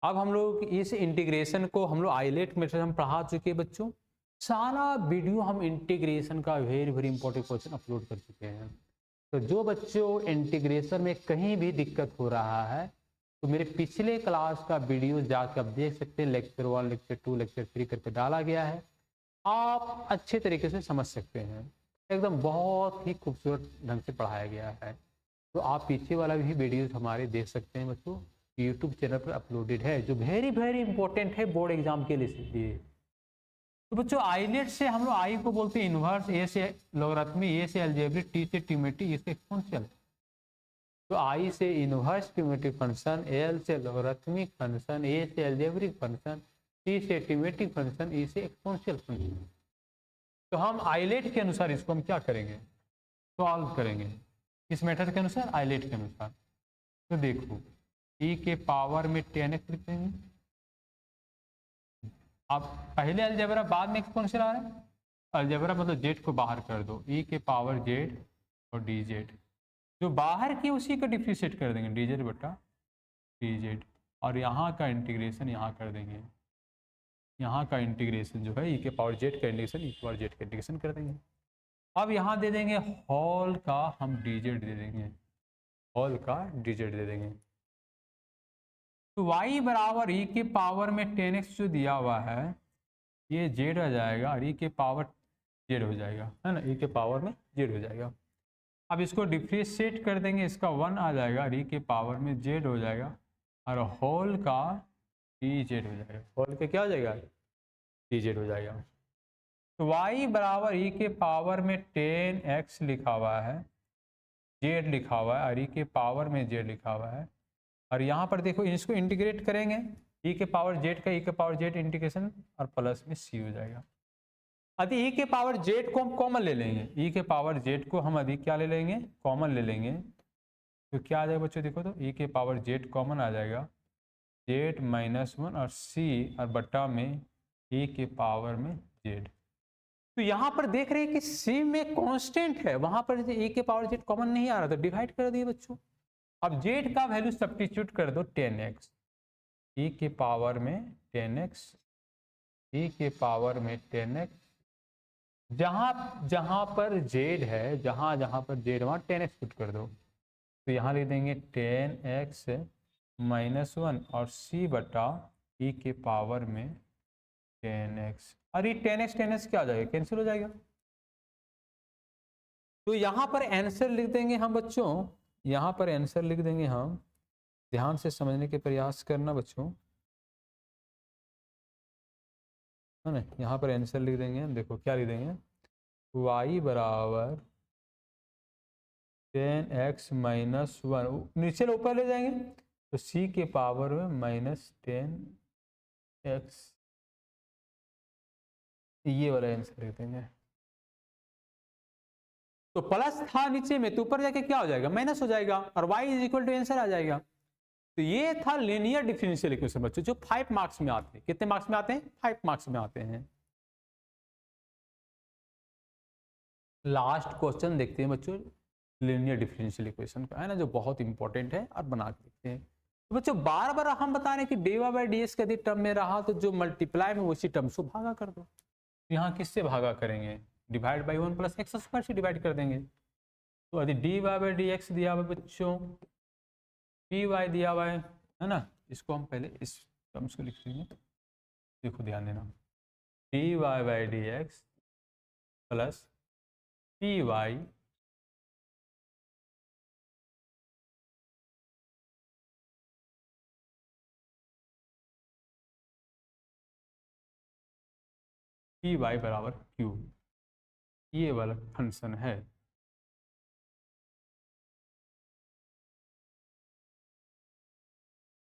अब हम लोग इस इंटीग्रेशन को हम लोग आइलेट मेथड हम पढ़ा चुके हैं बच्चों। सारा वीडियो हम इंटीग्रेशन का very very important question upload कर चुके हैं। तो जो बच्चों इंटीग्रेशन में कहीं भी दिक्कत हो रहा है तो मेरे पिछले क्लास का वीडियो जाकर आप देख सकते हैं। लेक्चर 1, लेक्चर 2, लेक्चर 3 करके डाला गया है। आप अच्छे तरीके से समझ सकते हैं। एकदम बहुत ही खूबसूरत ढंग से पढ़ाया गया है। तो आप पीछे वाला भी वीडियोस हमारे देख सकते हैं बच्चों। यूट्यूब चैनल पर अपलोडेड है, जो वेरी वेरी इंपॉर्टेंट है बोर्ड एग्जाम के लिए। तो बच्चों आइलेट से हम लोग आई को बोलते हैं इनवर्स, ए से लॉगरिथमिक, ए से अलजेब्रिक, टी से ट्रिमेटिक, ए से एक्सपोनेंशियल। तो आई से इनवर्स ट्रिमेटिक फंक्शन, एल से लॉगरिथमिक फंक्शन, ए से अलजेब्रिक फंक्शन, टी से ट्रिमेटिक फंक्शन, ई से एक्सपोनेंशियल फंक्शन। तो हम आइलेट के अनुसार इसको हम क्या करेंगे? सॉल्व करेंगे। किस मेथड के अनुसार? आइलेट के अनुसार। तो देखो e के पावर में 10x लिख देंगे। अब पहले अलजेब्रा बाद में एक्सपोनेंशियल आ रहा है। अलजेब्रा मतलब जेड को बाहर कर दो, e के पावर जेड और dz। जो बाहर की उसी को डिफ्रेंशिएट कर देंगे, dz बटा dz। और यहाँ का इंटीग्रेशन यहाँ कर देंगे। यहाँ का इंटीग्रेशन जो है e के पावर जेड का इंटीग्रेशन e के पावर जेड का इंटीग्रेशन कर देंगे। अब यहाँ दे देंगे होल का हम dz दे देंगे, होल का dz दे देंगे। तो y बराबर e के पावर में 10x जो दिया हुआ है ये z आ जाएगा और e के पावर z हो जाएगा, है ना। e के पावर में z हो जाएगा। अब इसको डिफ्रेंशिएट कर देंगे, इसका 1 आ जाएगा और e के पावर में z हो जाएगा और होल का dz हो जाएगा। होल का क्या हो जाएगा? dz हो जाएगा। तो y बराबर e के पावर में 10x लिखा हुआ है, z लिखा हुआ है और e के पावर में z लिखा हुआ है। और यहाँ पर देखो इसको इंटीग्रेट करेंगे, e के पावर z का e के पावर z इंटीग्रेशन और प्लस में c हो जाएगा। यदि e के पावर z को हम कॉमन ले लेंगे, e के पावर z को हम यदि क्या ले लेंगे? कॉमन ले लेंगे। तो क्या आ जाएगा बच्चों? देखो तो e के पावर z कॉमन आ जाएगा, z -1 और c और बट्टा में e के पावर में z। तो यहाँ पर देख रहे हैं कि c में कांस्टेंट है, वहां पर e के पावर z कॉमन नहीं आ रहा था, डिवाइड कर दिए बच्चों। अब z का वैल्यू सब्स्टिट्यूट कर दो 10x, e के पावर में 10x, e के पावर में 10x। जहां जहां पर z है, जहां जहां पर z वहां 10x पुट कर दो। तो यहाँ लिख देंगे 10x -1 और c बटा e के पावर में 10x। और ये 10x 10x क्या हो जाएगा? कैंसिल हो जाएगा। तो यहाँ पर आंसर लिख देंगे हम बच्चों, यहाँ पर आंसर लिख देंगे हम। ध्यान से समझने के प्रयास करना बच्चों, है ना। यहाँ पर आंसर लिख देंगे, देखो क्या लिख देंगे? y बराबर 10x -1, नीचे ऊपर ले जाएंगे तो c के पावर में -10x, ये वाला आंसर लिख देंगे। तो प्लस था नीचे में, तो ऊपर जाके क्या हो जाएगा? माइनस हो जाएगा और y is equal to answer आ जाएगा। तो ये था लीनियर डिफरेंशियल इक्वेशन बच्चों, जो 5 मार्क्स में आते हैं। कितने मार्क्स में आते हैं? 5 मार्क्स में आते हैं। लास्ट क्वेश्चन देखते हैं बच्चों लीनियर डिफरेंशियल इक्वेशन का, है ना, जो बहुत इंपॉर्टेंट है और बना के देखते हैं। तो बच्चों बार बार हम बता रहे हैं कि dy बाई डी एस यदि टर्म में रहा तो जो मल्टीप्लाई में उसी टर्म से भागा कर दो। यहाँ किससे भागा करेंगे? डिवाइड बाई 1 + x² से डिवाइड कर देंगे। तो यदि dy बाई डी एक्स दिया हुआ बच्चों, py दिया हुआ है ना, इसको हम पहले इस टर्म्स को लिख लेंगे। देखो ध्यान देना, dy by d x plus py py बराबर q, ये वाला फंक्शन है।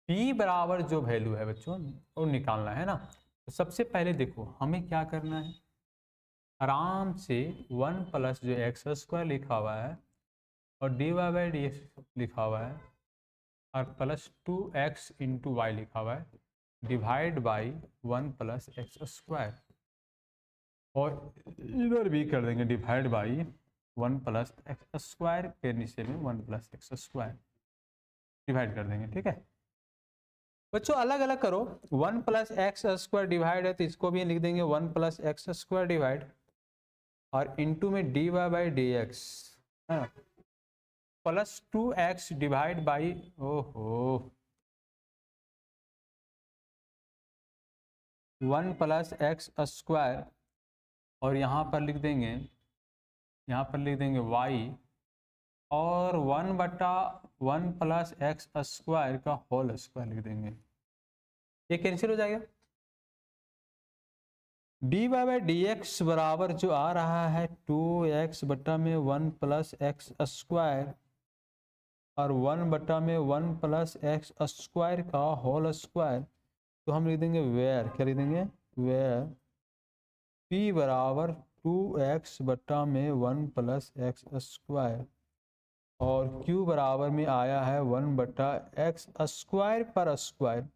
p बराबर जो वैल्यू है बच्चों वो निकालना है ना। तो सबसे पहले देखो हमें क्या करना है, आराम से 1 + जो x² लिखा हुआ है और dy बाई डी एक्स लिखा हुआ है, और +2x इंटू वाई लिखा हुआ है डिवाइड बाई 1 + x²। और इधर भी कर देंगे डिवाइड बाई 1 + x² के नीचे में 1 + x² डिवाइड कर देंगे। ठीक है बच्चों, अलग अलग करो। 1 + x² डिवाइड है तो इसको भी लिख देंगे 1 + x² डिवाइड, और इंटू में dy/dx है +2x डिवाइड बाई, ओहो, 1 + x², और यहाँ पर लिख देंगे y, और 1/1 + x² का होल स्क्वायर लिख देंगे। ये कैंसिल हो जाएगा। dy/dx बराबर जो आ रहा है 2x बटा में 1 + x², और 1/1 + x² का होल स्क्वायर, तो हम लिख देंगे वेयर, क्या लिख देंगे, वेयर p बराबर 2x बटा में 1 + x², और q बराबर में आया है 1/x² पर स्क्वायर।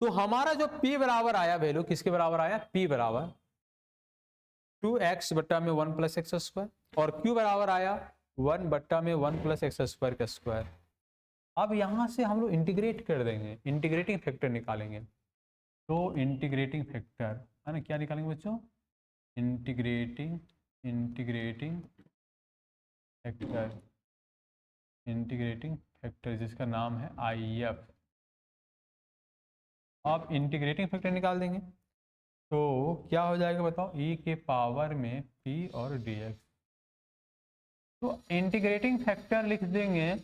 तो हमारा जो p बराबर आया वैल्यू किसके बराबर आया, p बराबर 2x बटा में 1 + x², और q बराबर आया 1 बटा में 1 + x² का स्क्वायर। अब यहां से हम लोग इंटीग्रेट कर देंगे, इंटीग्रेटिंग फैक्टर निकालेंगे। तो इंटीग्रेटिंग फैक्टर है ना, क्या निकालेंगे बच्चों, इंटीग्रेटिंग फैक्टर, इंटीग्रेटिंग फैक्टर जिसका नाम है IF। आप इंटीग्रेटिंग फैक्टर निकाल देंगे तो क्या हो जाएगा बताओ, e के पावर में p और dx। तो इंटीग्रेटिंग फैक्टर लिख देंगे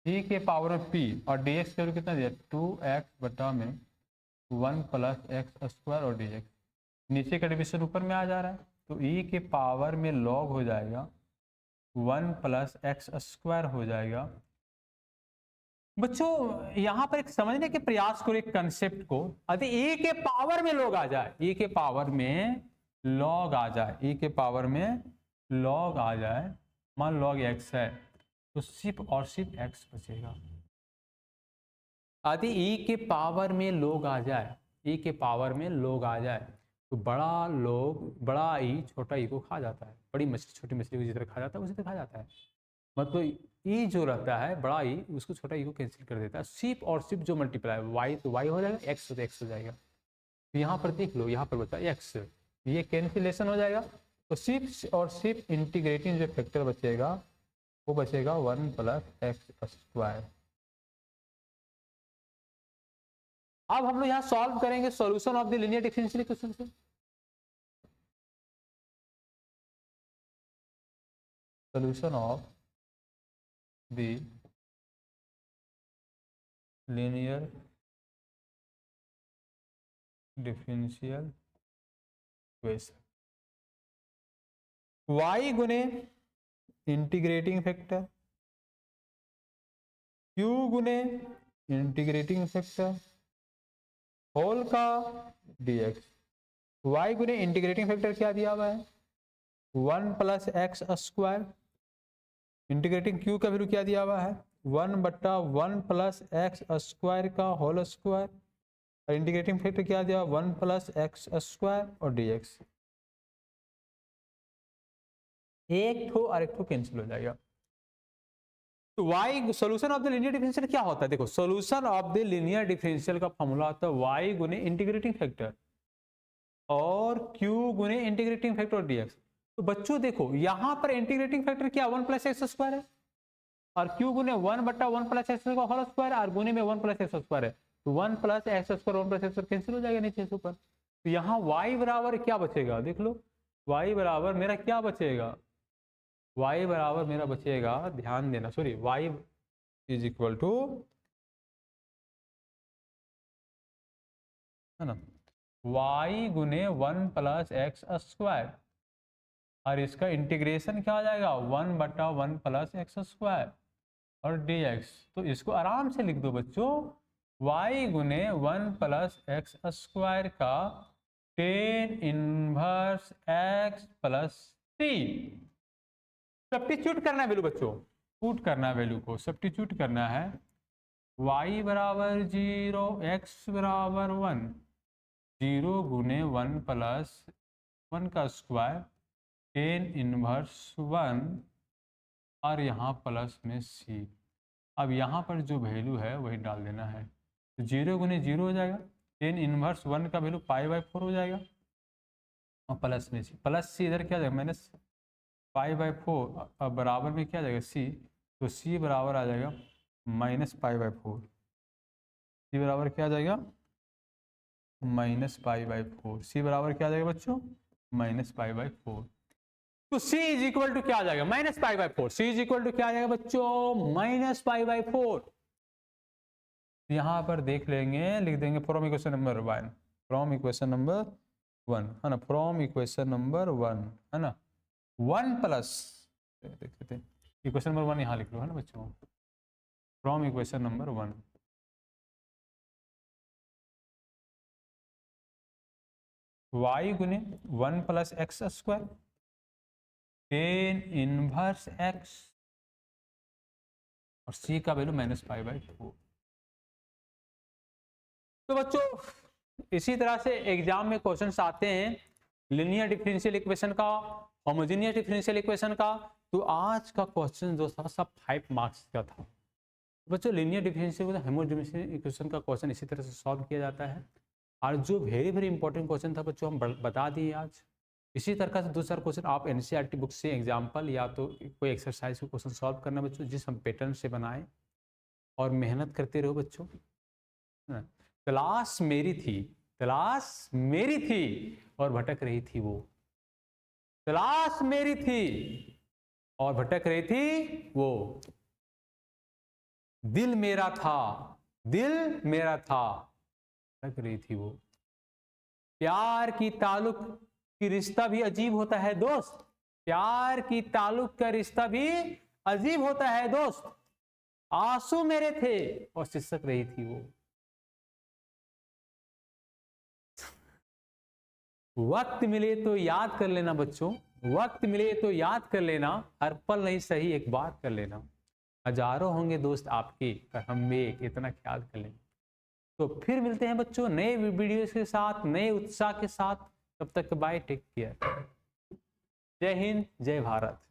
e के पावर में p, और dx का कितना दिया, 2x बटा में 1 + x² और dx। नीचे का डिविजन ऊपर में आ जा रहा है, तो e के पावर में log हो जाएगा 1 + x² हो जाएगा। बच्चों यहां पर एक समझने के प्रयास करो एक कंसेप्ट को। यदि e के पावर में log आ जाए, e के पावर में log आ जाए, e के पावर में log आ जाए, मान log x है, तो सिर्फ और सिर्फ x बचेगा। यदि e के पावर में log आ जाए, e के पावर में log आ जाए, तो बड़ा ई छोटा ई को खा जाता है, बड़ी मछली छोटी मछली को जिस तरह खा जाता है उसी तरह खा जाता है। मतलब ई जो रहता है बड़ा ई, उसको छोटा ई को कैंसिल कर देता है। सिर्फ और सिर्फ जो मल्टीप्लाई वाई तो वाई हो जाएगा, एक्स तो एक्स हो जाएगा। तो यहाँ पर देख लो, यहाँ पर बचा एक्स, ये कैंसिलेशन हो जाएगा। तो सिर्फ और सिर्फ इंटीग्रेटिंग जो फैक्टर बचेगा वो बचेगा 1 + x²। अब हम लोग यहाँ सॉल्व करेंगे solution of the linear differential equation से। Solution of the linear differential equation, y गुने इंटीग्रेटिंग फैक्टर, q गुने इंटीग्रेटिंग फैक्टर होल का dx। y गुने इंटीग्रेटिंग फैक्टर क्या दिया हुआ है, 1 + x²। इंटीग्रेटिंग q का वैल्यू क्या दिया हुआ है, 1/1 + x² का होल स्क्वायर, और इंटीग्रेटिंग फैक्टर क्या दिया, 1 + x² और dx। एक ठो और एक ठो कैंसिल हो जाएगा। तो y solution of the linear differential क्या होता है, देखो solution of the linear differential का फॉर्मूला होता है y गुने इंटीग्रेटिंग फैक्टर और q गुने इंटीग्रेटिंग फैक्टर dx। तो बच्चों देखो यहां पर इंटीग्रेटिंग फैक्टर क्या 1 + x² है, और q गुने 1/1 + x² का होल स्क्वायर, और गुने में 1 + x² है, तो 1 + x² 1 + x² कैंसिल हो जाएगा नीचे से ऊपर। तो यहाँ y बराबर क्या बचेगा, देख लो y बराबर मेरा क्या बचेगा, y बराबर मेरा बचेगा, ध्यान देना, सॉरी y = है ना y गुने 1 + x², और इसका इंटीग्रेशन क्या आ जाएगा 1/1 + x² और dx। तो इसको आराम से लिख दो बच्चों, y गुने 1 + x² का tan 1 x + c सब्स्टिट्यूट करना है वैल्यू बच्चों, पुट करना है वैल्यू को, सब्स्टिट्यूट करना है। y बराबर 0, x बराबर 1, 0 गुने 1 प्लस 1 का स्क्वायर 10 इनवर्स 1 और यहाँ प्लस में c। अब यहाँ पर जो वैल्यू है वही डाल देना है, तो 0 गुने 0 हो जाएगा, 10 इनवर्स 1 का वैल्यू π/4 हो जाएगा और प्लस में c, प्लस c इधर क्या जाएगा माइनस π/4, अब बराबर में क्या जाएगा c, तो c बराबर आ जाएगा माइनस π/4, c बराबर क्या आ जाएगा माइनस π/4, c बराबर क्या आ जाएगा बच्चों माइनस π/4। तो c इज इक्वल टू क्या आ जाएगा minus π/4, c is equal to क्या आ जाएगा बच्चों माइनस π/4। यहां पर देख लेंगे, लिख देंगे from equation number 1, from equation number 1 है ना, फ्रॉम इक्वेशन नंबर 1 है ना, 1 प्लस इक्वेशन नंबर 1 यहाँ लिख लो है ना बच्चों, फ्रॉम इक्वेशन नंबर 1 y गुने 1 plus x square 10 inverse x और c का वैल्यू माइनस π/4। तो बच्चों इसी तरह से एग्जाम में क्वेश्चंस आते हैं लीनियर डिफरेंशियल इक्वेशन का, होमोजेनियस डिफरेंशियल इक्वेशन का। तो आज का क्वेश्चन जो था सब 5 मार्क्स का था बच्चों। लीनियर डिफरेंशियल होमोजेनियस इक्वेशन का क्वेश्चन इसी तरह से सॉल्व किया जाता है। और जो वेरी इंपॉर्टेंट क्वेश्चन था बच्चों हम बता दिए आज। इसी तरह से दूसरा क्वेश्चन आप एनसीईआरटी बुक से एग्जाम्पल या तो कोई एक्सरसाइज को क्वेश्चन सॉल्व करना बच्चों, जिस हम पैटर्न से बनाए और मेहनत करते रहो बच्चों। क्लास मेरी थी, क्लास मेरी थी और भटक रही थी वो, क्लास मेरी थी और भटक रही थी वो, दिल मेरा था, दिल मेरा था, भटक रही थी वो। प्यार की ताल्लुक की रिश्ता भी अजीब होता है दोस्त, प्यार की ताल्लुक का रिश्ता भी अजीब होता है दोस्त, आंसू मेरे थे और सिसक रही थी वो। वक्त मिले तो याद कर लेना बच्चों, वक्त मिले तो याद कर लेना, हर पल नहीं सही एक बार कर लेना। हजारों होंगे दोस्त आपके पर हम भी एक इतना ख्याल कर लें। तो फिर मिलते हैं बच्चों नए वीडियोस के साथ, नए उत्साह के साथ। तब तक बाय, टेक केयर, जय हिंद, जय भारत।